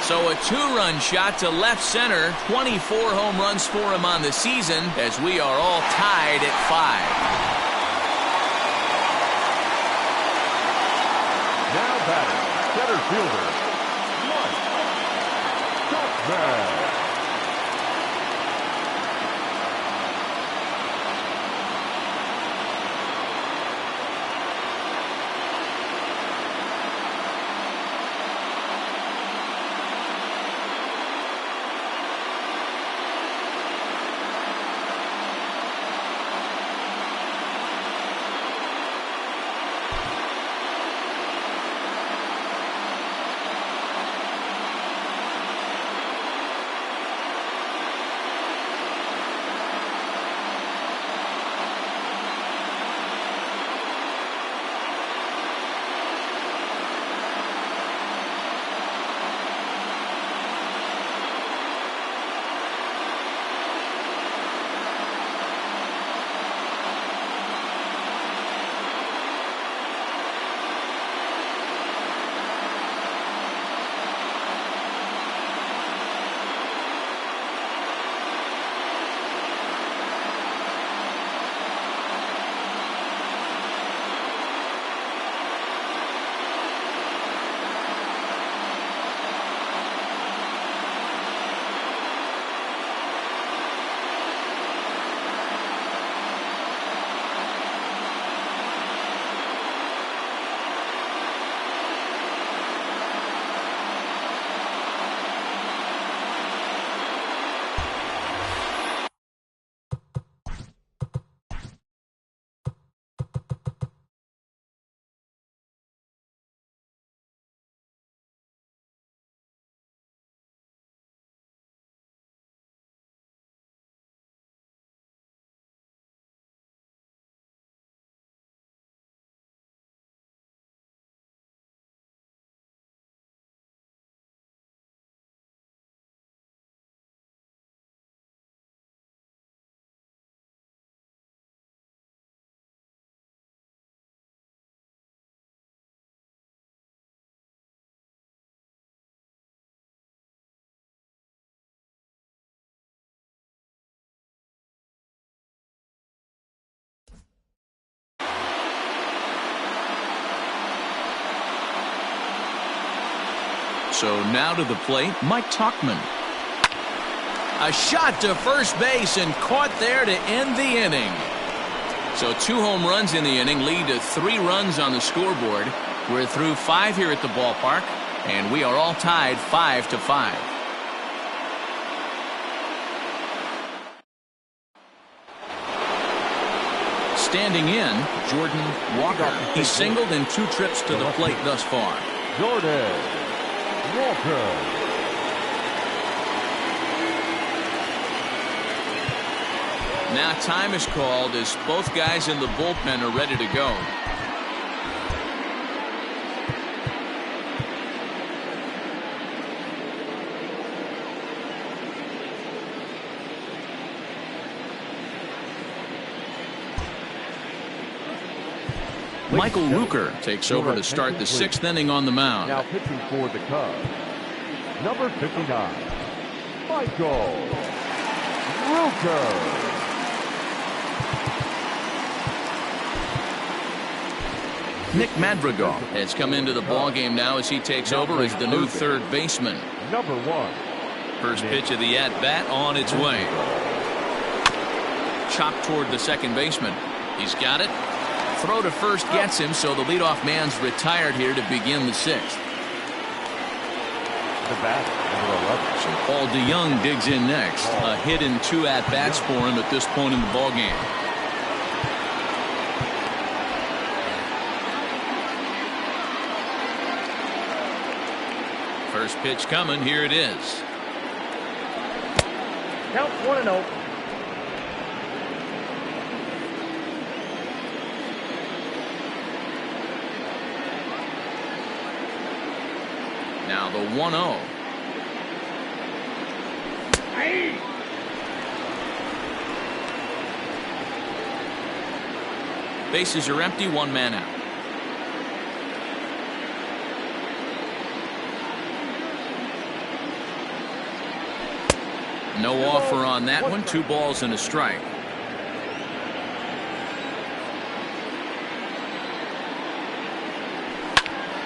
So a 2-run shot to left center. 24 home runs for him on the season as we are all tied at 5. Now batting, center fielder, Mike Chapman. So now to the plate, Mike Tuchman. A shot to first base and caught there to end the inning. So 2 home runs in the inning lead to 3 runs on the scoreboard. We're through 5 here at the ballpark, and we are all tied 5-5. Standing in, Jordan Walker. He's singled in 2 trips to the plate thus far. Jordan Walker. Now time is called as both guys in the bullpen are ready to go. Michael Luker takes over to start the 6th inning on the mound. Now pitching for the Cubs, number 59, Michael Luker. Nick Madrigal has come into the ballgame now as he takes over as the new 3rd baseman. Number 1. First pitch of the at-bat on its way. Chopped toward the 2nd baseman. He's got it. Throw to first gets him, so the leadoff man's retired here to begin the 6th. The bat, number 11. So Paul DeYoung digs in next. A hit and 2 at-bats for him at this point in the ballgame. First pitch coming. Here it is. Count 1-0. Now the 1-0. Bases are empty, 1 man out. No offer on that one. 2 balls and a strike.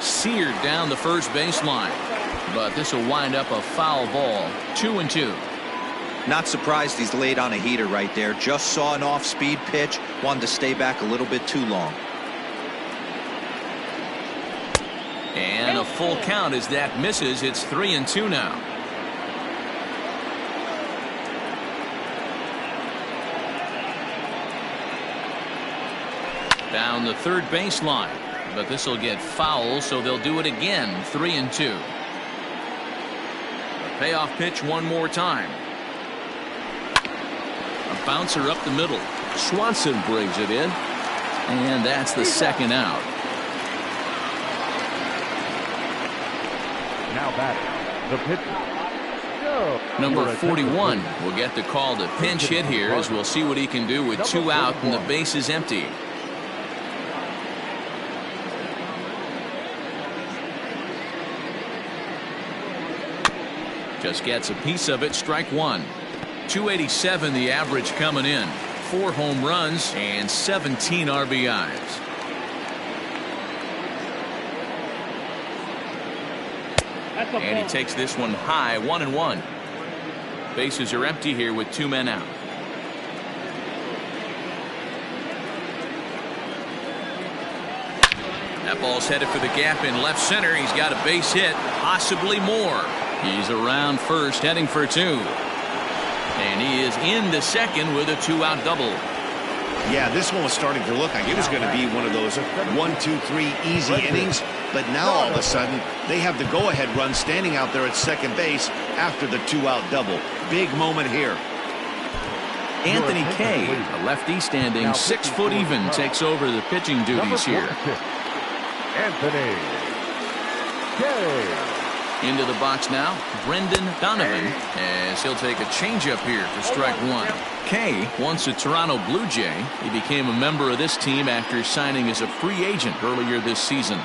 Seared down the first baseline, but this will wind up a foul ball. 2-2. Not surprised he's laid on a heater right there. Just saw an off-speed pitch. Wanted to stay back a little bit too long. And a full count as that misses. It's 3-2 now. Down the 3rd baseline, but this will get foul, so they'll do it again. 3-2. A payoff pitch one more time. A bouncer up the middle. Swanson brings it in, and that's the 2nd out. Now batting, the pitcher, Number 41 will get the call to pinch hit here, as we'll see what he can do with 2 out and the base is empty. Just gets a piece of it. Strike 1. 287 the average coming in. 4 home runs and 17 RBIs. And he takes this one high. 1-1. Bases are empty here with 2 men out. That ball's headed for the gap in left center. He's got a base hit, possibly more. He's around first, heading for 2. And he is into second with a 2-out double. Yeah, this one was starting to look like it was going to be one of those 1, 2, 3 easy innings. But now all of a sudden, they have the go-ahead run standing out there at second base after the 2-out double. Big moment here. Anthony Kay, a lefty standing 6 foot even, takes over the pitching duties here. Anthony Kay. Into the box now, Brendan Donovan, as he'll take a changeup here for strike 1. Kay, once a Toronto Blue Jay, he became a member of this team after signing as a free agent earlier this season.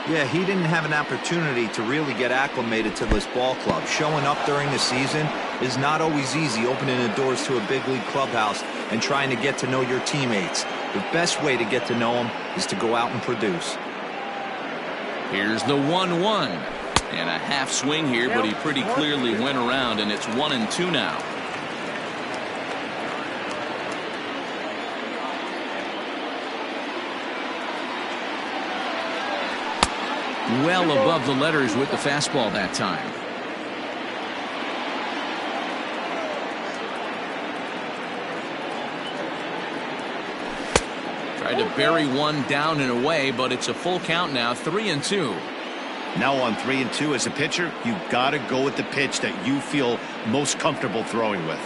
Yeah, he didn't have an opportunity to really get acclimated to this ball club. Showing up during the season is not always easy, opening the doors to a big league clubhouse and trying to get to know your teammates. The best way to get to know them is to go out and produce. Here's the 1-1. And a half swing here, but he pretty clearly went around, and it's 1-2 now. Well above the letters with the fastball that time. Tried to bury one down and away, but it's a full count now, 3-2. Now on 3-2 as a pitcher, you got to go with the pitch that you feel most comfortable throwing with.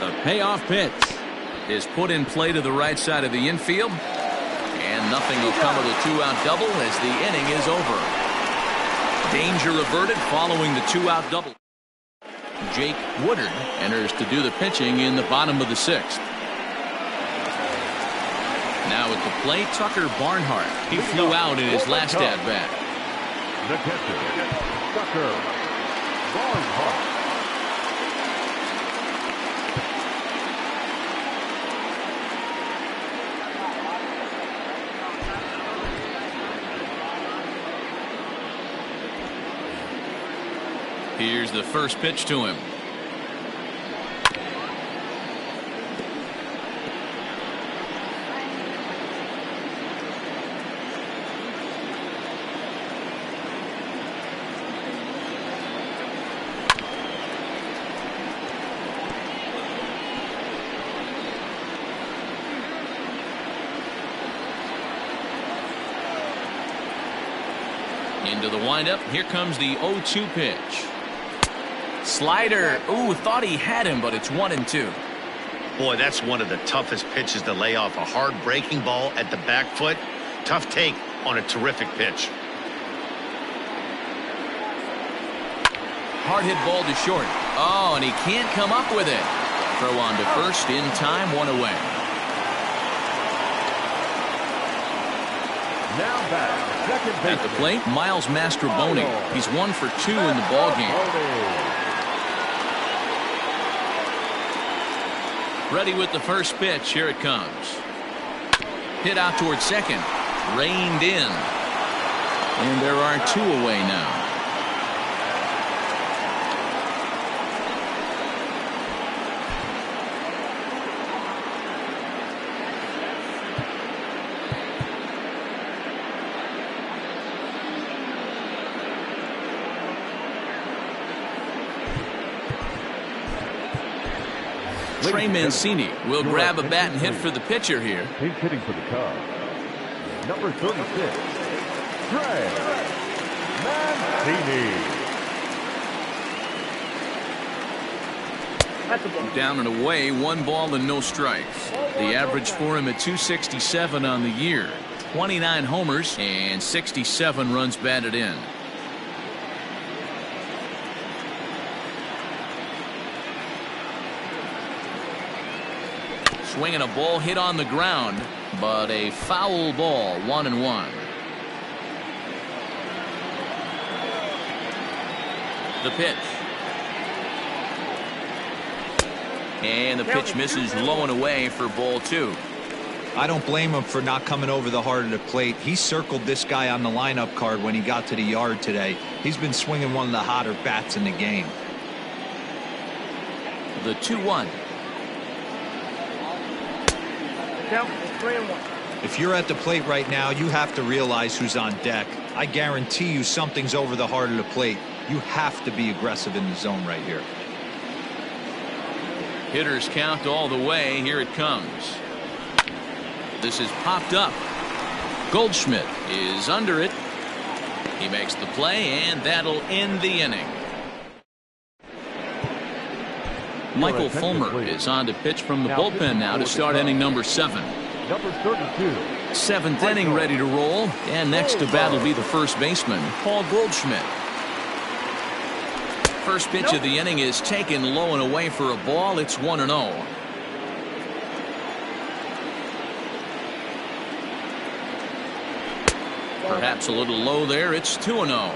The payoff pitch is put in play to the right side of the infield, and nothing will come of the two-out double as the inning is over. Danger averted following the two-out double. Jake Woodard enters to do the pitching in the bottom of the 6th. Now at the plate, Tucker Barnhart. He flew out in his last at-bat. The catcher, Tucker Barnhart. Here's the first pitch to him. Into the windup. Here comes the 0-2 pitch. Slider. Ooh, thought he had him, but it's 1-2. Boy, that's one of the toughest pitches to lay off. A hard breaking ball at the back foot. Tough take on a terrific pitch. Hard hit ball to short. Oh, and he can't come up with it. Throw on to first in time, 1 away. Now back, second base. At the plate, Miles Mastroboni. He's 1 for 2 in the ballgame. Ready with the first pitch. Here it comes. Hit out towards second. Reined in. And there are 2 away now. Trey Mancini will grab a bat and hit for the pitcher here. He's hitting for the Cubs. Number 36, Trey Mancini. Down and away, 1 ball and no strikes. The average for him at 267 on the year. 29 homers and 67 runs batted in. Swinging a ball hit on the ground, but a foul ball, 1-1. The pitch. And the pitch misses low and away for ball 2. I don't blame him for not coming over the heart of the plate. He circled this guy on the lineup card when he got to the yard today. He's been swinging one of the hotter bats in the game. The 2-1. If you're at the plate right now, you have to realize who's on deck. I guarantee you something's over the heart of the plate. You have to be aggressive in the zone right here. Hitters count all the way. Here it comes. This is popped up. Goldschmidt is under it. He makes the play, and that'll end the inning. Michael Fulmer is on to pitch from the bullpen now to start inning number 7. Number 32. 7th inning ready to roll, and next to bat will be the first baseman, Paul Goldschmidt. First pitch of the inning is taken low and away for a ball. It's 1-0. Perhaps a little low there. It's 2-0.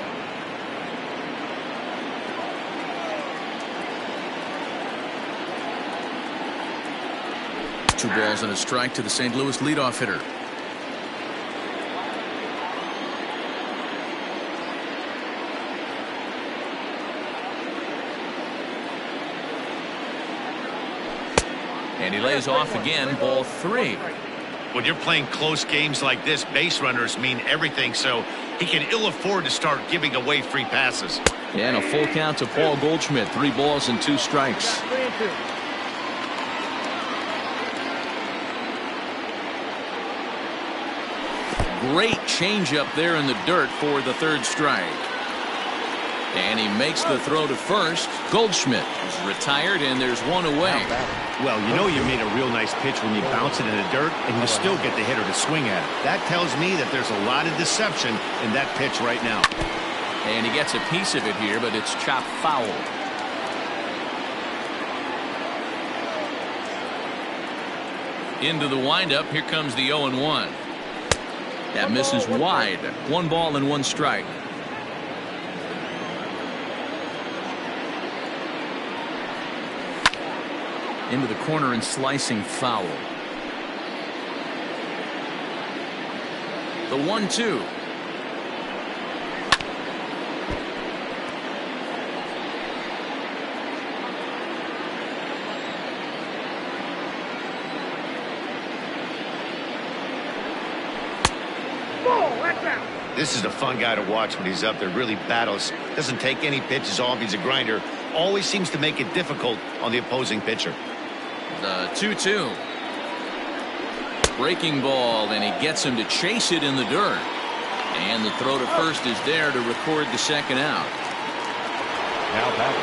2 balls and a strike to the St. Louis leadoff hitter. And he lays off again, ball 3. When you're playing close games like this, base runners mean everything, so he can ill afford to start giving away free passes. And a full count to Paul Goldschmidt. 3 balls and 2 strikes. 3-2. Great changeup there in the dirt for the 3rd strike. And he makes the throw to first. Goldschmidt is retired, and there's 1 away. Well, you know you made a real nice pitch when you bounce it in the dirt and you still get the hitter to swing at it. That tells me that there's a lot of deception in that pitch right now. And he gets a piece of it here, but it's chopped foul. Into the windup. Here comes the 0-1. That misses wide. 1 ball and 1 strike. Into the corner and slicing foul. The 1-2. This is a fun guy to watch when he's up there. Really battles. Doesn't take any pitches off. He's a grinder. Always seems to make it difficult on the opposing pitcher. The 2-2. Breaking ball, and he gets him to chase it in the dirt. And the throw to first is there to record the 2nd out. Now batting.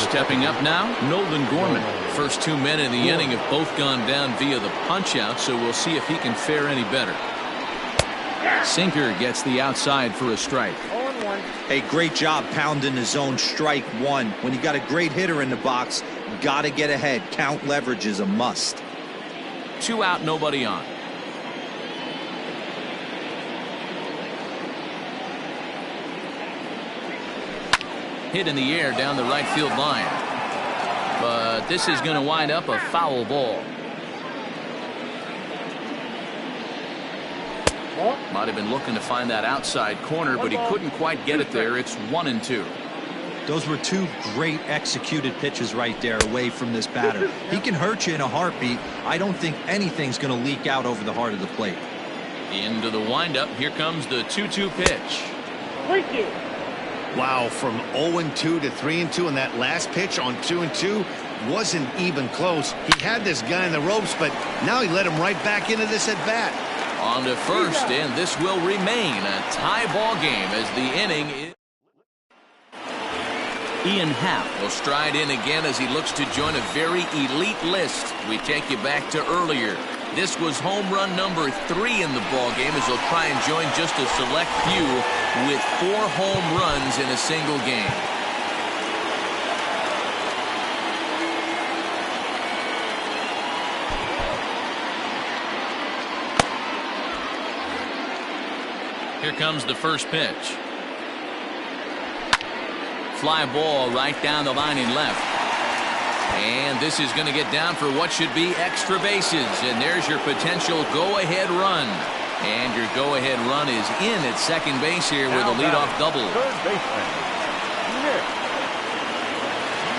Stepping up now, Nolan Gorman. First 2 men in the inning have both gone down via the punch-out, so we'll see if he can fare any better. Sinker gets the outside for a strike. 0-1. Hey, great job pounding the zone. Strike 1. When you got a great hitter in the box, got to get ahead. Count leverage is a must. 2 out, nobody on. Hit in the air down the right field line. But this is going to wind up a foul ball. Might have been looking to find that outside corner, but he couldn't quite get it there. It's 1-2. Those were 2 great executed pitches right there away from this batter. He can hurt you in a heartbeat. I don't think anything's going to leak out over the heart of the plate. Into the windup. Here comes the 2-2 pitch. 3-2. Wow, from 0-2 to 3-2 on that last pitch on 2-2 wasn't even close. He had this guy in the ropes, but now he let him right back into this at bat. On to first, and this will remain a tie ball game as the inning is. Ian Happ will stride in again as he looks to join a very elite list. We take you back to earlier. This was home run number 3 in the ball game as he'll try and join just a select few with 4 home runs in a single game. Here comes the first pitch. Fly ball right down the line in left. And this is going to get down for what should be extra bases. And there's your potential go-ahead run. And your go-ahead run is in at second base here with a leadoff double. Third baseman, Nick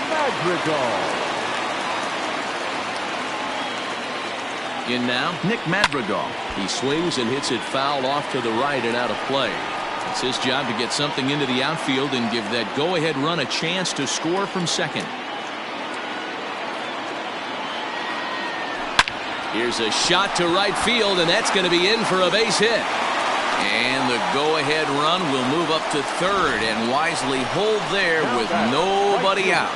Madrigal. In now, Nick Madrigal. He swings and hits it foul off to the right and out of play. It's his job to get something into the outfield and give that go-ahead run a chance to score from second. Here's a shot to right field, and that's going to be in for a base hit. And the go-ahead run will move up to third and wisely hold there with nobody out.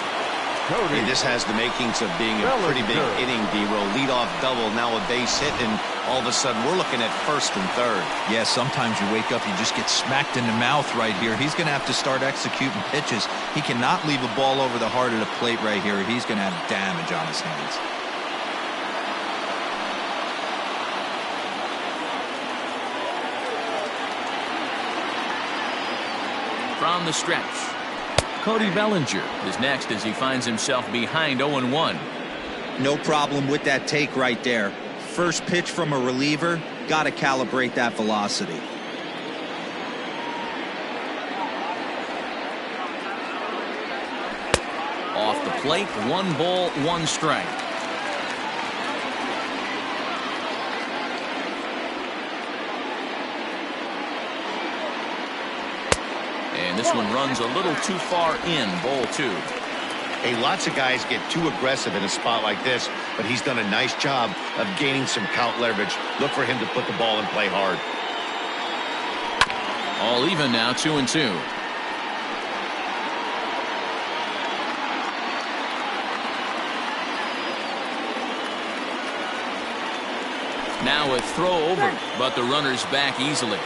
Hey, this has the makings of being a pretty big inning, D-Roll. Leadoff double, now a base hit, and all of a sudden we're looking at first and third. Yeah, sometimes you wake up, you just get smacked in the mouth right here. He's going to have to start executing pitches. He cannot leave a ball over the heart of the plate right here. He's going to have damage on his hands. From the stretch, Cody Bellinger is next as he finds himself behind 0-1. No problem with that take right there. First pitch from a reliever, got to calibrate that velocity. Off the plate, 1 ball, 1 strike. And this one runs a little too far in, ball 2. Hey, lots of guys get too aggressive in a spot like this, but he's done a nice job of gaining some count leverage. Look for him to put the ball in play hard. All even now, 2-2. Now a throw over, but the runner's back easily.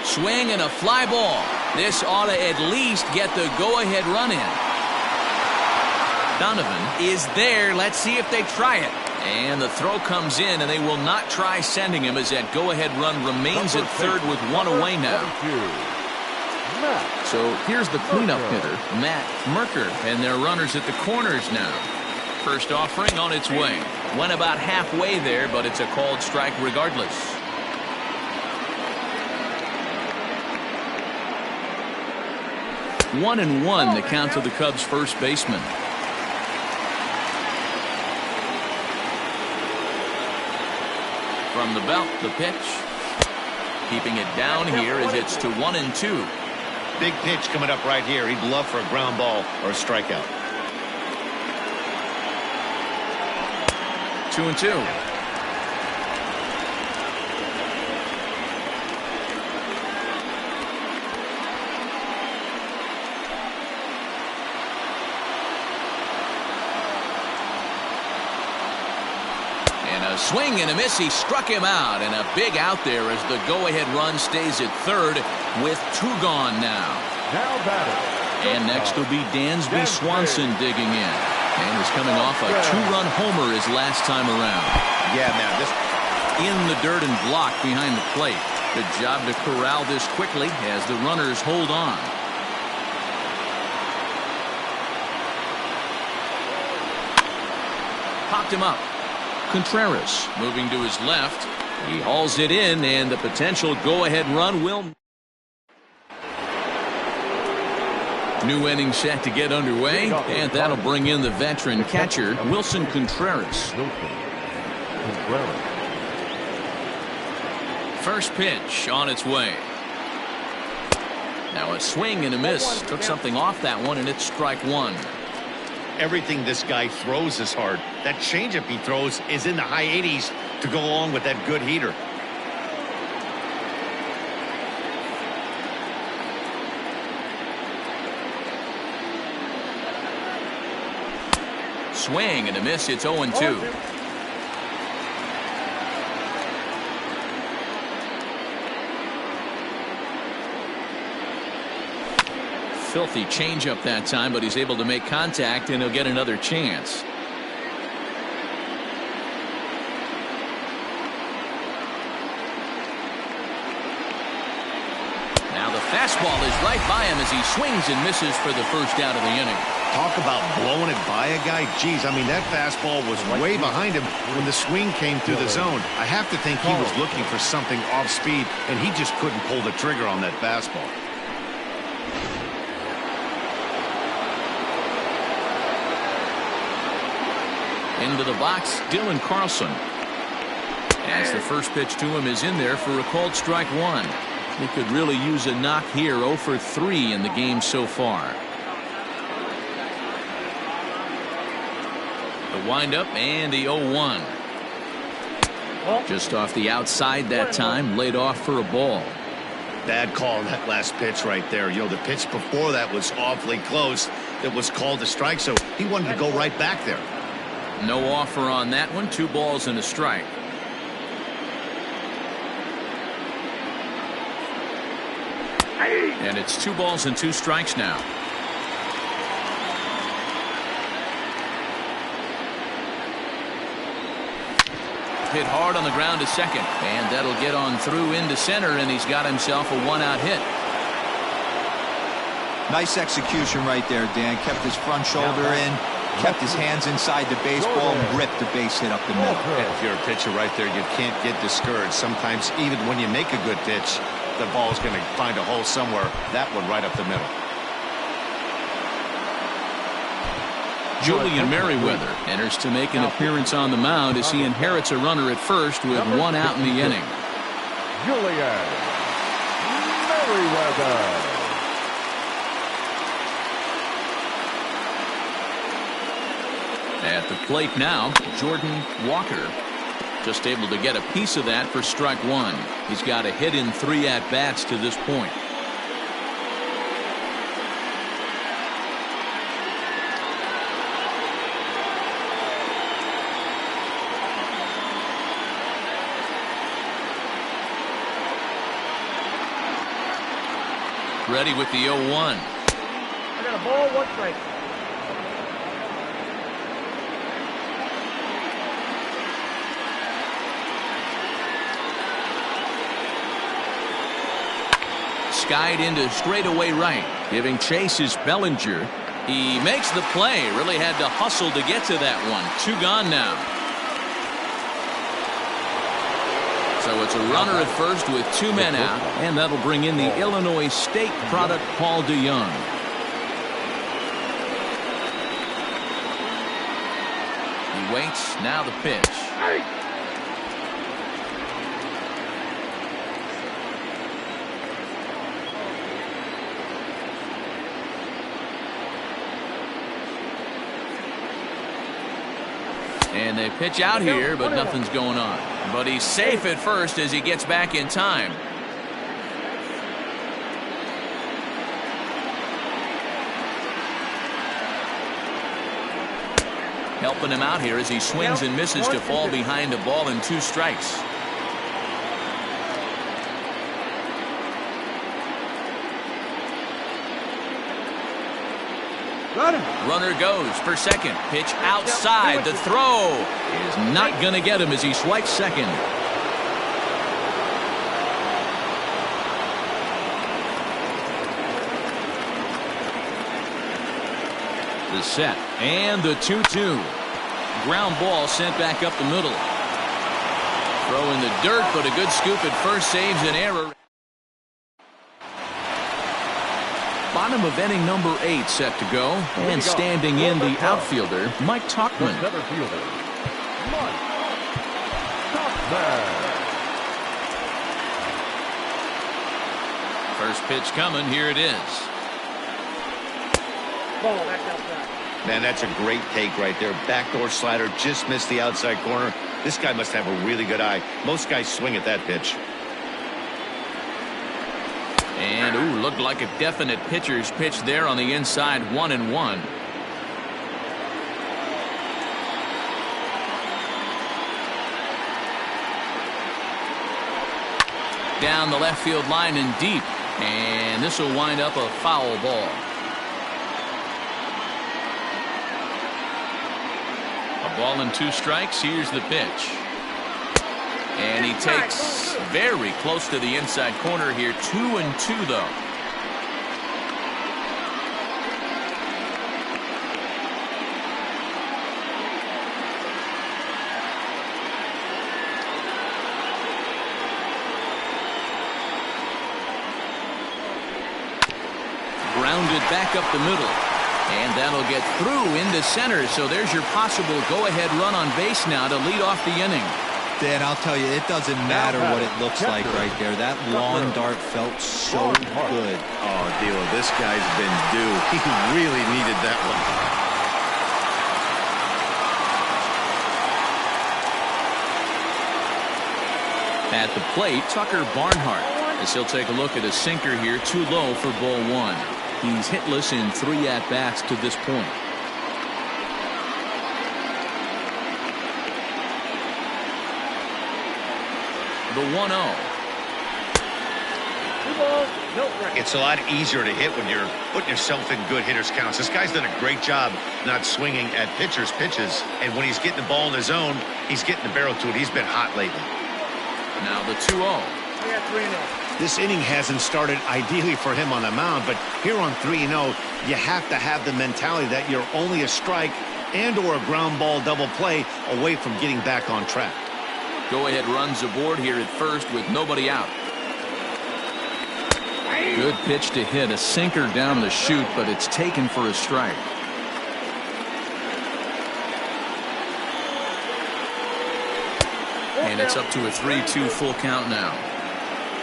Swing and a fly ball. This ought to at least get the go-ahead run in. Donovan is there. Let's see if they try it. And the throw comes in, and they will not try sending him as that go-ahead run remains at third with one away now. So here's the cleanup hitter, Matt Merker, and their runners at the corners now. First offering on its way. Went about halfway there, but it's a called strike regardless. 1-1 the count to the Cubs first baseman. From the belt, the pitch. Keeping it down here as it's to 1-2. Big pitch coming up right here. He'd love for a ground ball or a strikeout. 2-2. Swing and a miss. He struck him out, and a big out there as the go-ahead run stays at third with 2 gone now. And next will be Dansby Swanson digging in, and is coming off a 2-run homer his last time around. Yeah, man, this in the dirt and blocked behind the plate. Good job to corral this quickly as the runners hold on. Popped him up. Contreras moving to his left. He hauls it in, and the potential go-ahead run will. New inning set to get underway, and that'll bring in the veteran catcher, Wilson Contreras. First pitch on its way. Now a swing and a miss. Took something off that one, and it's strike 1. Everything this guy throws is hard. That changeup he throws is in the high 80s to go along with that good heater. Swing and a miss. It's 0-2. Filthy changeup that time, but he's able to make contact, and he'll get another chance. Now the fastball is right by him as he swings and misses for the first out of the inning. Talk about blowing it by a guy. Geez, I mean, that fastball was way behind him when the swing came through the zone. I have to think he was looking for something off speed, and he just couldn't pull the trigger on that fastball. Into the box, Dylan Carlson. As the first pitch to him is in there for a called strike 1. He could really use a knock here. 0 for 3 in the game so far. The windup and the 0-1. Just off the outside that time, laid off for a ball. Bad call on that last pitch right there. You know, the pitch before that was awfully close. It was called a strike, so he wanted to go right back there. No offer on that one. 2 balls and a strike. And it's 2 balls and 2 strikes now. Hit hard on the ground to second, and that'll get on through into center, and he's got himself a 1-out hit. Nice execution right there, Dan. Kept his front shoulder in, kept his hands inside the baseball, and ripped the base hit up the middle. If you're a pitcher right there, you can't get discouraged. Sometimes even when you make a good pitch, the ball's going to find a hole somewhere. That one right up the middle. Julian Merriweather enters to make an appearance on the mound as he inherits a runner at first with one out in the inning. Julian Merriweather. At the plate now, Jordan Walker. Just able to get a piece of that for strike one. He's got a hit in 3 at-bats to this point. Ready with the 0-1. I got a ball, 1 strike. Skied into straightaway right. Giving chase is Bellinger. He makes the play. Really had to hustle to get to that one. 2 gone now. So it's a runner at first with 2 men out. And that'll bring in the Illinois State product, Paul DeYoung. He waits. Now the pitch. And they pitch out here, but nothing's going on. But he's safe at first as he gets back in time. Helping him out here as he swings and misses to fall behind a ball and 2 strikes. Runner goes for second. Pitch outside. The throw is not going to get him as he swipes second. The set and the 2-2. Ground ball sent back up the middle. Throw in the dirt, but a good scoop at first saves an error. Bottom of inning number 8 set to go, and standing in the outfielder, Mike Tauchman. Center fielder, Mike Tauchman. First pitch coming. Here it is. Ball, back outside. Man, that's a great take right there. Backdoor slider, just missed the outside corner. This guy must have a really good eye. Most guys swing at that pitch. And, ooh, looked like a definite pitcher's pitch there on the inside, 1-1. Down the left field line and deep. And this will wind up a foul ball. A ball and 2 strikes. Here's the pitch. And he takes very close to the inside corner here. 2-2 though. Grounded back up the middle. And that'll get through into center. So there's your possible go-ahead run on base now to lead off the inning. Dan, I'll tell you, it doesn't matter what it looks like right there. That long dart felt so good. Oh, Dilo, this guy's been due. He really needed that one. At the plate, Tucker Barnhart, as he'll take a look at a sinker here, too low for ball 1. He's hitless in 3 at-bats to this point. The 1-0. It's a lot easier to hit when you're putting yourself in good hitters' counts. This guy's done a great job not swinging at pitchers' pitches. And when he's getting the ball in his zone, he's getting the barrel to it. He's been hot lately. Now the 2-0. This inning hasn't started ideally for him on the mound, but here on 3-0, you have to have the mentality that you're only a strike and or a ground ball double play away from getting back on track. Go-ahead runs aboard here at first with nobody out. Good pitch to hit, a sinker down the chute, but it's taken for a strike. And it's up to a 3-2 full count now.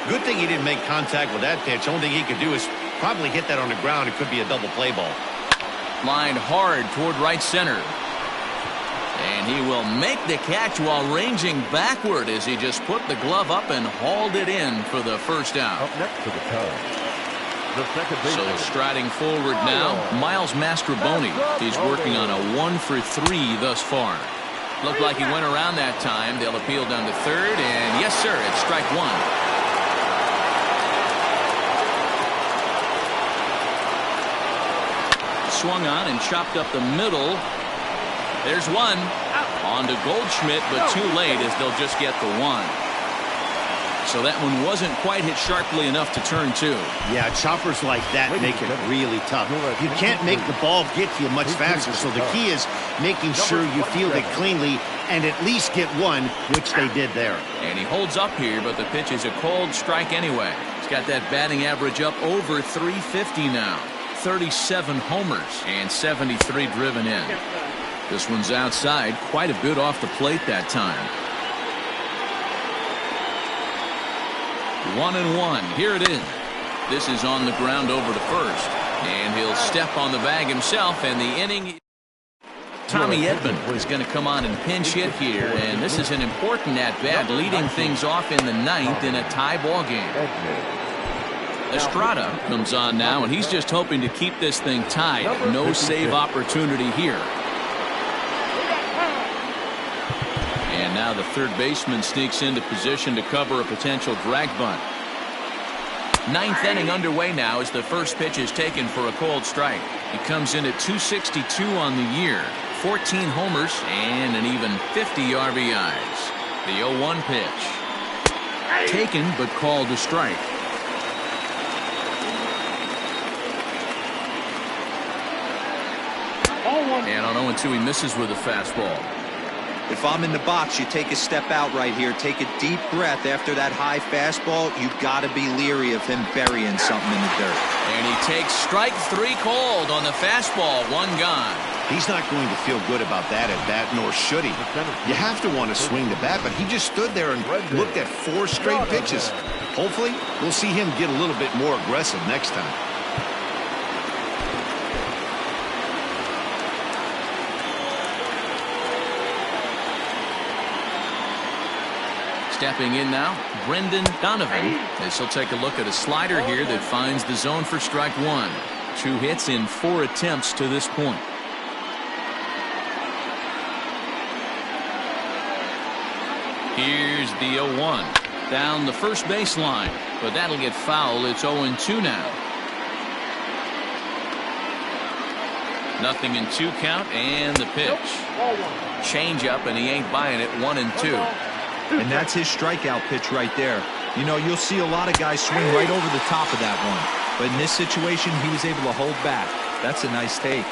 Good thing he didn't make contact with that pitch. Only thing he could do is probably hit that on the ground. It could be a double play ball. Lined hard toward right center. And he will make the catch while ranging backward as he just put the glove up and hauled it in for the first out. Up next to the Cubs, the second baseman. So striding forward now, Miles Mastrobuoni. He's working on a 1-for-3 thus far. Looked like he went around that time. They'll appeal down to third, and yes, sir, it's strike one. Swung on and chopped up the middle. There's one. On to Goldschmidt, but too late as they'll just get the one. So that one wasn't quite hit sharply enough to turn two. Yeah, choppers like that make it really tough. You can't make the ball get to you much faster, so the key is making sure you field it cleanly and at least get one, which they did there. And he holds up here, but the pitch is a cold strike anyway. He's got that batting average up over 350 now. 37 homers and 73 driven in. This one's outside, quite a bit off the plate that time. 1-1. Here it is. This is on the ground over to first. And he'll step on the bag himself, and the inning. Tommy Edman is going to come on and pinch hit here, and this is an important at-bat, leading things off in the ninth in a tie ball game. Estrada comes on now, and he's just hoping to keep this thing tied. No save opportunity here. And now the third baseman sneaks into position to cover a potential drag bunt. Ninth inning underway now as the first pitch is taken for a cold strike. He comes in at 262 on the year, 14 homers, and an even 50 RBIs. The 0-1 pitch. Taken but called a strike. And on 0-2 he misses with a fastball. If I'm in the box, you take a step out right here. Take a deep breath after that high fastball. You've got to be leery of him burying something in the dirt. And he takes strike three called on the fastball. One gone. He's not going to feel good about that at bat, nor should he. You have to want to swing the bat, but he just stood there and looked at 4 straight pitches. Hopefully, we'll see him get a little bit more aggressive next time. Stepping in now, Brendan Donovan, as he'll take a look at a slider here that finds the zone for strike one. 2 hits in 4 attempts to this point. Here's the 0-1 down the first baseline, but that'll get foul. It's 0-2 now. Nothing in 2 count, and the pitch. Change up, and he ain't buying it. 1-2. And that's his strikeout pitch right there. You know, you'll see a lot of guys swing right over the top of that one. But in this situation, he was able to hold back. That's a nice take.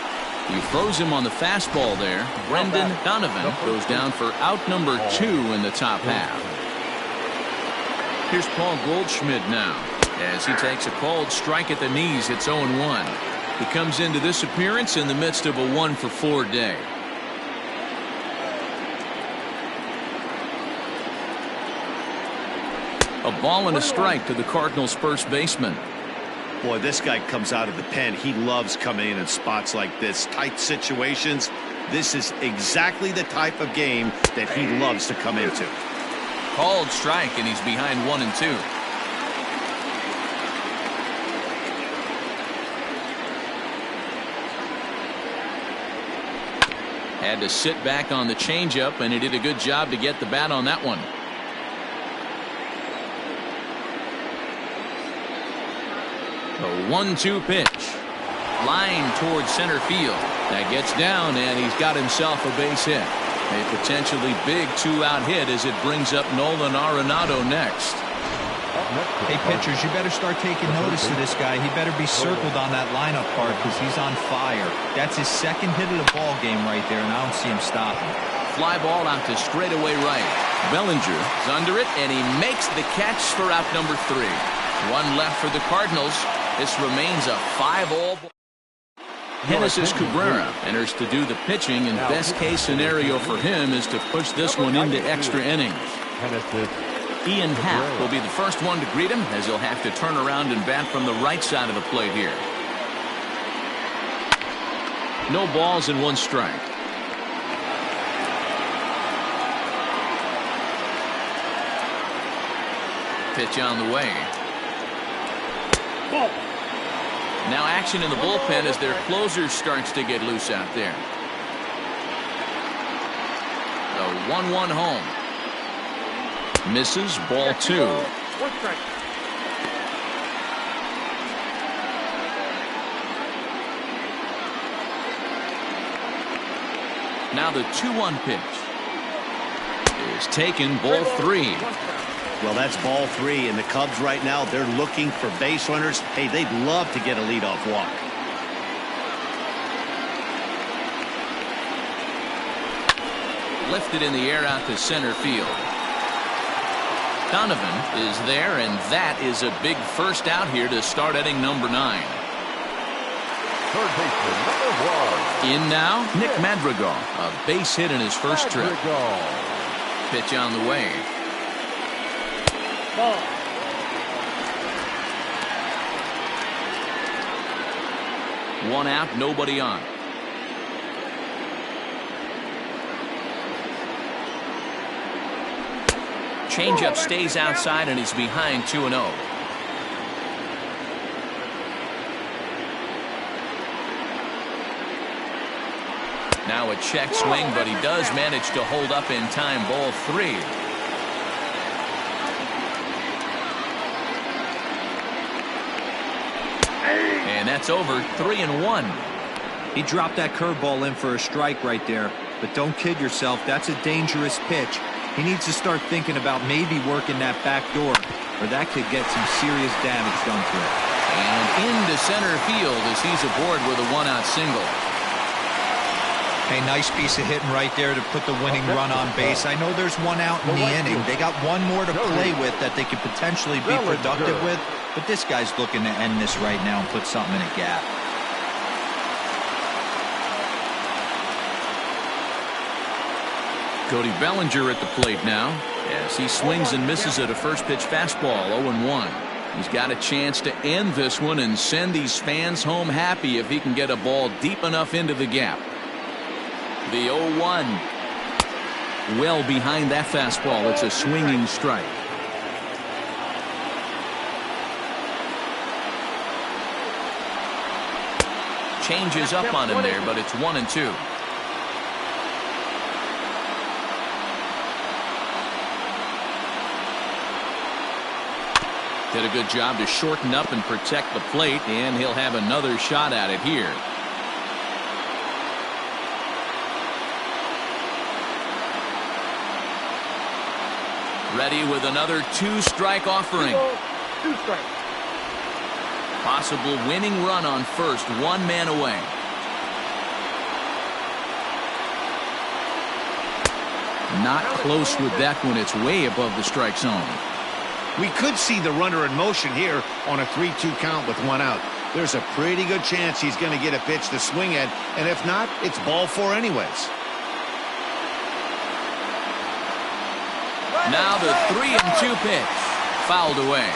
He throws him on the fastball there. Brendan Donovan goes down for out number 2 in the top half. Here's Paul Goldschmidt now as he takes a called strike at the knees. It's 0-1. He comes into this appearance in the midst of a 1-for-4 day. A ball and a strike to the Cardinals' first baseman. Boy, this guy comes out of the pen. He loves coming in spots like this. Tight situations. This is exactly the type of game that he loves to come into. Called strike, and he's behind 1-2. Had to sit back on the changeup, and he did a good job to get the bat on that one. A 1-2 pitch. Line towards center field. That gets down, and he's got himself a base hit. A potentially big 2-out hit as it brings up Nolan Arenado next. Hey, pitchers, you better start taking notice of this guy. He better be circled on that lineup card because he's on fire. That's his second hit of the ball game right there, and I don't see him stopping. Fly ball out to straightaway right. Bellinger is under it, and he makes the catch for out number 3. 1 left for the Cardinals. This remains a 5-all. Genesis Cabrera enters to do the pitching, and best case scenario for him is to push this one into extra innings. Genesis. Ian Happ will be the first one to greet him, as he'll have to turn around and bat from the right side of the plate here. No balls and 1 strike. Pitch on the way. Ball. Now action in the bullpen as their closer starts to get loose out there. The 1-1 home. Misses, ball 2. 1 strike. Now the 2-1 pitch is taken, ball 3. Well, that's ball 3, and the Cubs right now, they're looking for base runners. Hey, they'd love to get a leadoff walk. Lifted in the air out to center field. Donovan is there, and that is a big first out here to start inning number 9. Third baseman, number 1. In now, Nick Madrigal, a base hit in his first trip. Pitch on the way. Ball. One out, nobody on. Changeup stays outside, and he's behind 2-0. Now a check swing, but he does manage to hold up in time, ball 3. And that's over, 3-1. He dropped that curveball in for a strike right there. But don't kid yourself, that's a dangerous pitch. He needs to start thinking about maybe working that back door, or that could get some serious damage done to it. And into center field as he's aboard with a 1-out single. Hey, nice piece of hitting right there to put the winning run on base. I know there's 1 out in the inning. They got 1 more to play with that they could potentially be productive with, but this guy's looking to end this right now and put something in a gap. Cody Bellinger at the plate now as he swings and misses at a first pitch fastball, 0-1. He's got a chance to end this one and send these fans home happy if he can get a ball deep enough into the gap. The 0-1. Well behind that fastball. It's a swinging strike. Changes up on him there, but it's 1-2. Did a good job to shorten up and protect the plate, and he'll have another shot at it here. Ready with another 2-strike offering. 2 strikes. Possible winning run on first, 1 man away. Not close with that one. It's way above the strike zone. We could see the runner in motion here on a 3-2 count with 1 out. There's a pretty good chance he's going to get a pitch to swing at, and if not, it's ball 4 anyways. Now the 3-2 pitch. Fouled away.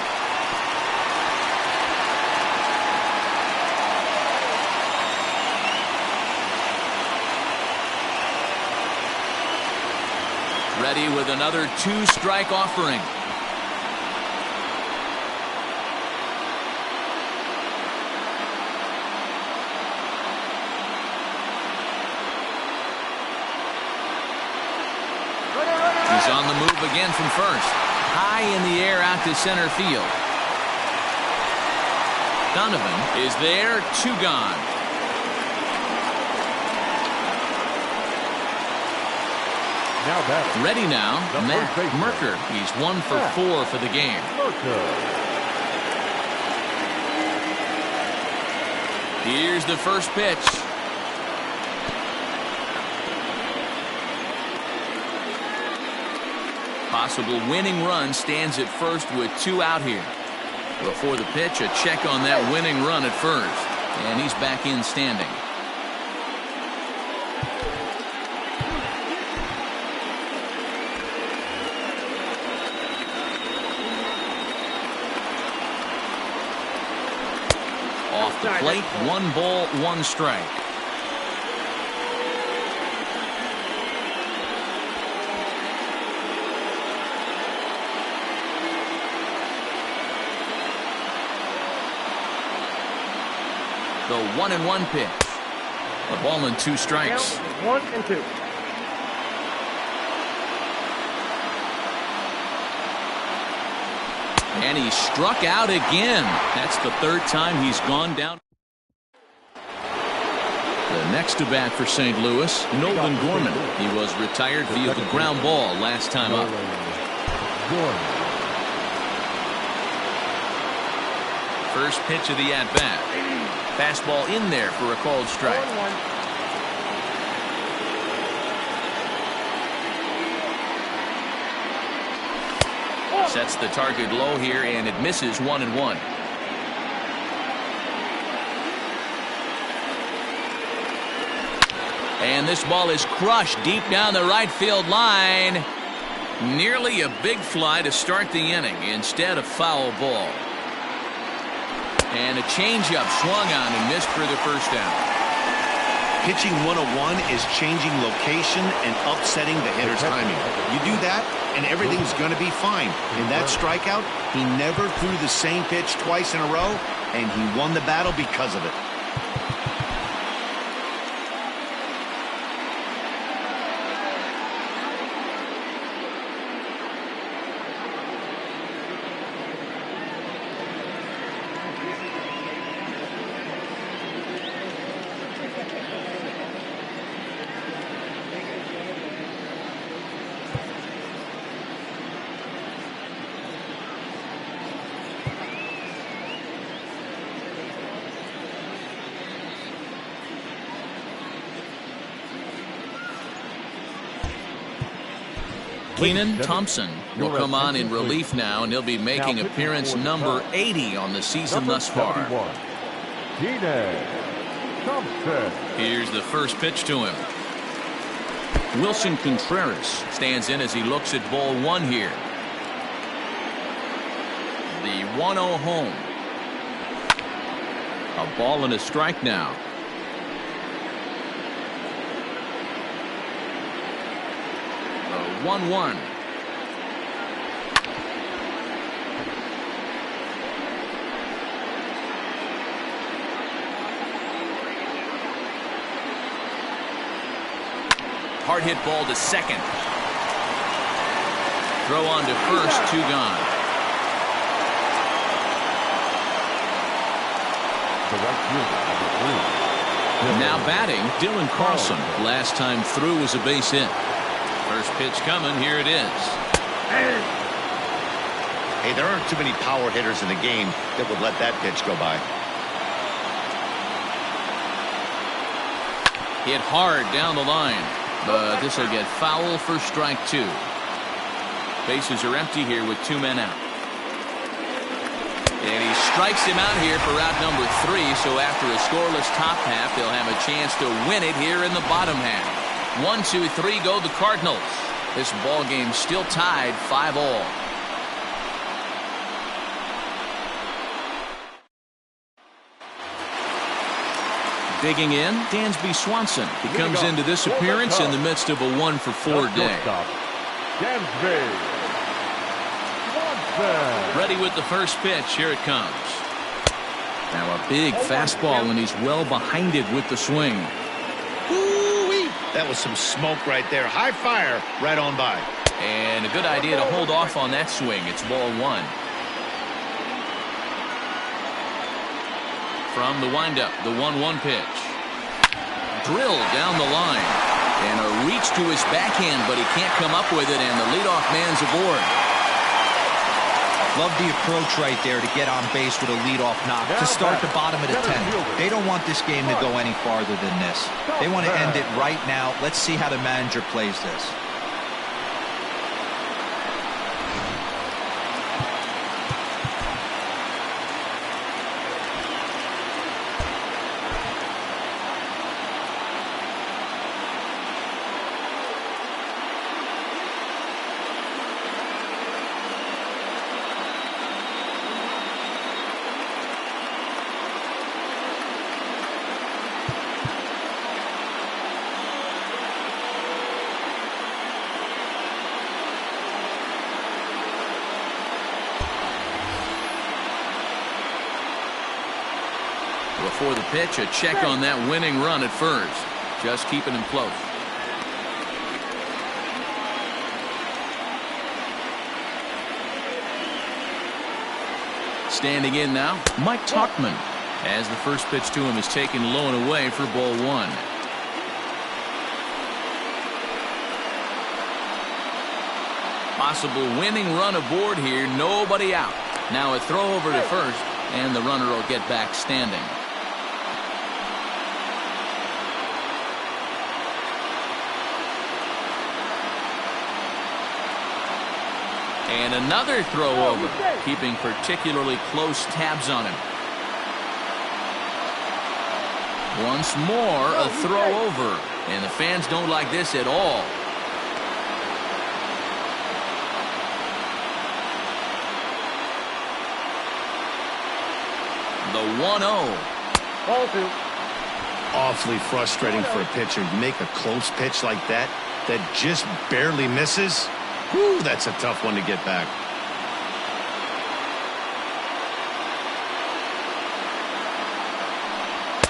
Ready with another 2-strike offering. He's on the move again from first. High in the air out to center field. Donovan is there, 2 gone. Now batting. Ready now, The Matt first baseman. Merker. He's 1 for 4 for the game. Here's the first pitch. Possible winning run stands at first with 2 out here. Before the pitch, a check on that winning run at first. And he's back in standing. Off the plate, 1 ball, 1 strike. The 1-1 pitch. A ball and 2 strikes. 1 and 2. And he struck out again. That's the 3rd time he's gone down. The next to bat for St. Louis, Nolan Gorman. He was retired via the ground ball last time up. First pitch of the at-bat. Fastball in there for a called strike. 1-1. Sets the target low here, and it misses 1-1. And this ball is crushed deep down the right field line. Nearly a big fly to start the inning instead of foul ball. And a changeup swung on and missed for the first down. Pitching 101 is changing location and upsetting the hitter's timing. You do that, and everything's going to be fine. In that strikeout, he never threw the same pitch twice in a row, and he won the battle because of it. Keenan Thompson will come on in relief now, and he'll be making appearance number 80 on the season thus far. Keenan Thompson. Here's the first pitch to him. Wilson Contreras stands in as he looks at ball 1 here. The 1-0 home. A ball and a strike now. 1-1. Hard hit ball to second. Throw on to first, 2 gone. Now batting, Dylan Carlson. Last time through was a base hit. First pitch coming, here it is. Hey, there aren't too many power hitters in the game that would let that pitch go by. Hit hard down the line, but this will get foul for strike 2. Bases are empty here with 2 men out. And he strikes him out here for out number 3, so after a scoreless top half, they'll have a chance to win it here in the bottom half. 1, 2, 3 go the Cardinals. This ball game still tied 5-all. Digging in, Dansby Swanson. He comes into this appearance in the midst of a 1-for-4 day. Dansby Swanson. Ready with the first pitch. Here it comes. Now a big fastball, and he's well behind it with the swing. That was some smoke right there. High fire right on by. And a good idea to hold off on that swing. It's ball 1. From the windup, the 1-1 pitch. Drilled down the line. And a reach to his backhand, but he can't come up with it, and the leadoff man's aboard. Love the approach right there to get on base with a leadoff knock to start the bottom of the 10th. They don't want this game to go any farther than this. They want to end it right now. Let's see how the manager plays this. Before the pitch, a check on that winning run at first. Just keeping him close. Standing in now, Mike Tauchman, as the first pitch to him is taken low and away for ball one. Possible winning run aboard here, nobody out. Now a throw over to first, and the runner will get back standing. And another throw over, keeping particularly close tabs on him. Once more, a throw over, and the fans don't like this at all. The 1-0. Ball two. Awfully frustrating for a pitcher. You make a close pitch like that just barely misses. Whew, that's a tough one to get back.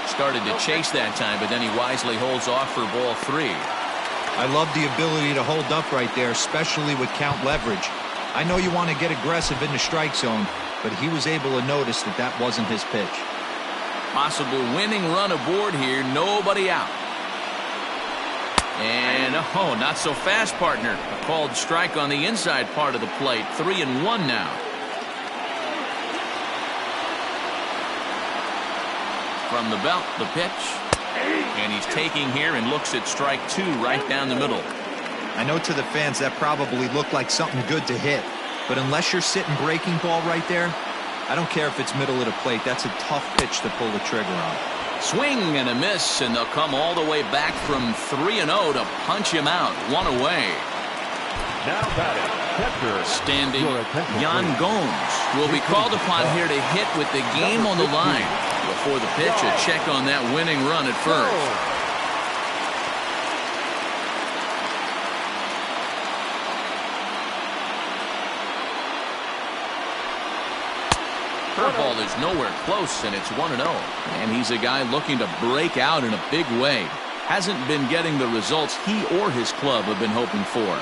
Started to chase that time, but then he wisely holds off for ball three. I love the ability to hold up right there, especially with count leverage. I know you want to get aggressive in the strike zone, but he was able to notice that that wasn't his pitch. Possible winning run aboard here, nobody out. And oh, not so fast, partner. A called strike on the inside part of the plate. 3-1 now. From the belt, the pitch. And he's taking here and looks at strike two right down the middle. I know to the fans that probably looked like something good to hit, but unless you're sitting breaking ball right there, I don't care if it's middle of the plate. That's a tough pitch to pull the trigger on. Swing and a miss, and they'll come all the way back from 3-0 to punch him out. One away. Now batting, catcher. Standing, Yan Gomes will be called upon here to hit with the game on the line. Before the pitch, a check on that winning run at first. Curveball is nowhere close, and it's 1-0. And he's a guy looking to break out in a big way. Hasn't been getting the results he or his club have been hoping for.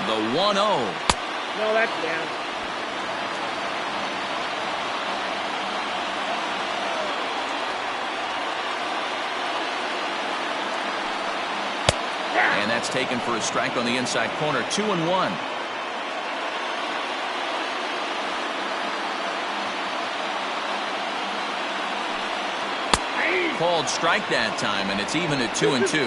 The 1-0. No, that's down. And that's taken for a strike on the inside corner. 2-1. Called strike that time, and it's even at 2-2.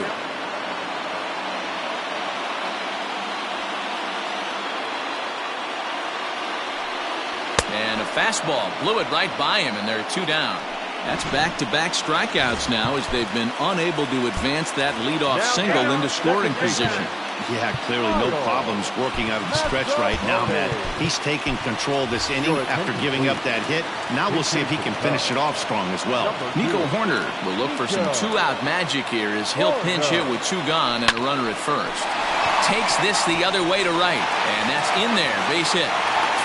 And a fastball blew it right by him, and they're two down. That's back-to-back strikeouts now, as they've been unable to advance that leadoff single into scoring position. Yeah, clearly no problems working out of the stretch right now, Matt. He's taking control of this inning after giving up that hit. Now we'll see if he can finish it off strong as well. Nico Horner will look for some two-out magic here as he'll pinch hit with two gone and a runner at first. Takes this the other way to right, and that's in there, base hit.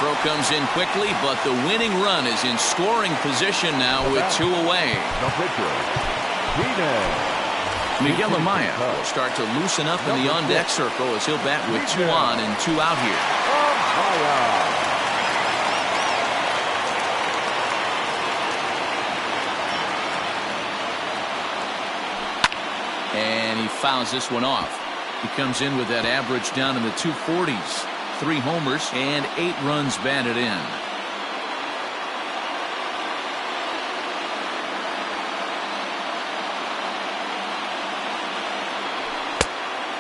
Throw comes in quickly, but the winning run is in scoring position now with two away. Miguel Amaya will start to loosen up in the on-deck circle as he'll bat with two on and two out here. And he fouls this one off. He comes in with that average down in the 240s. 3 homers and 8 runs batted in.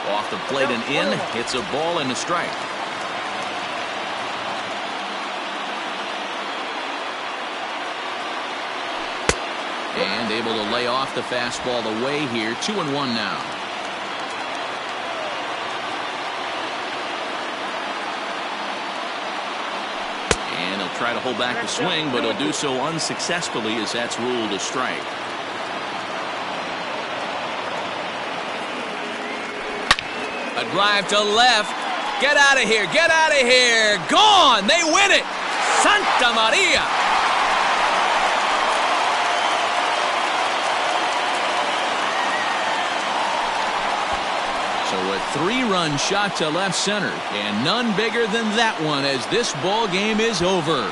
Off the plate and in. It's a ball and a strike. And able to lay off the fastball away here. 2-1 now. And he'll try to hold back the swing, but he'll do so unsuccessfully as that's ruled a strike. A drive to left. Get out of here. Get out of here. Gone. They win it. Santa Maria. 3-run shot to left center, and none bigger than that one as this ball game is over.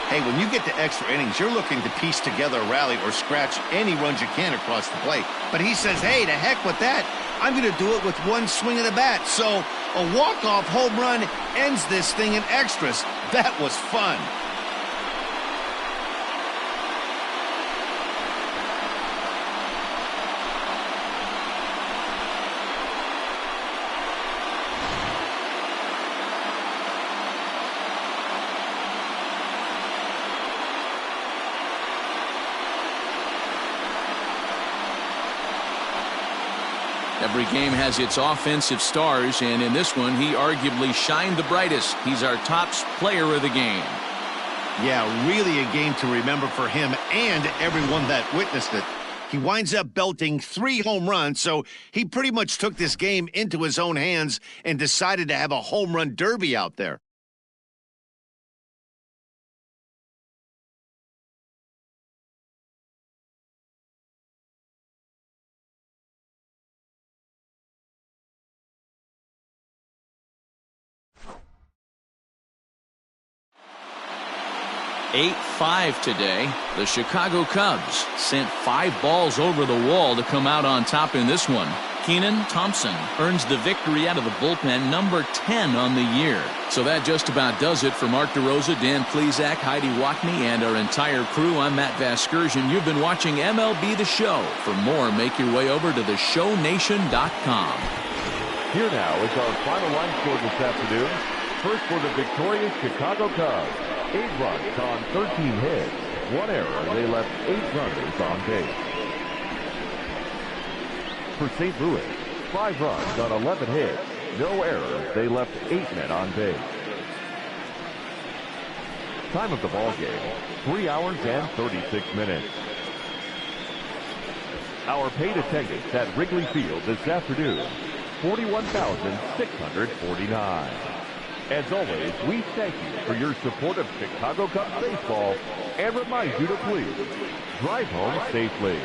Hey, when you get to extra innings, you're looking to piece together a rally or scratch any runs you can across the plate. But he says, hey, to heck with that. I'm going to do it with one swing of the bat. So a walk-off home run ends this thing in extras. That was fun. Every game has its offensive stars, and in this one, he arguably shined the brightest. He's our top player of the game. Yeah, really a game to remember for him and everyone that witnessed it. He winds up belting 3 home runs, so he pretty much took this game into his own hands and decided to have a home run derby out there. (8-5) today. The Chicago Cubs sent 5 balls over the wall to come out on top in this one. Keenan Thompson earns the victory out of the bullpen, number 10 on the year. So that just about does it for Mark DeRosa, Dan Plesac, Heidi Wackney, and our entire crew. I'm Matt Vasgersian. You've been watching MLB The Show. For more, make your way over to theshownation.com. Here now is our final line score this afternoon. First for the victorious Chicago Cubs. 8 runs on 13 hits. 1 error. They left 8 runners on base. For St. Louis, 5 runs on 11 hits. No errors. They left 8 men on base. Time of the ball game, 3 hours and 36 minutes. Our paid attendance at Wrigley Field this afternoon, 41,649. As always, we thank you for your support of Chicago Cubs baseball and remind you to please drive home safely.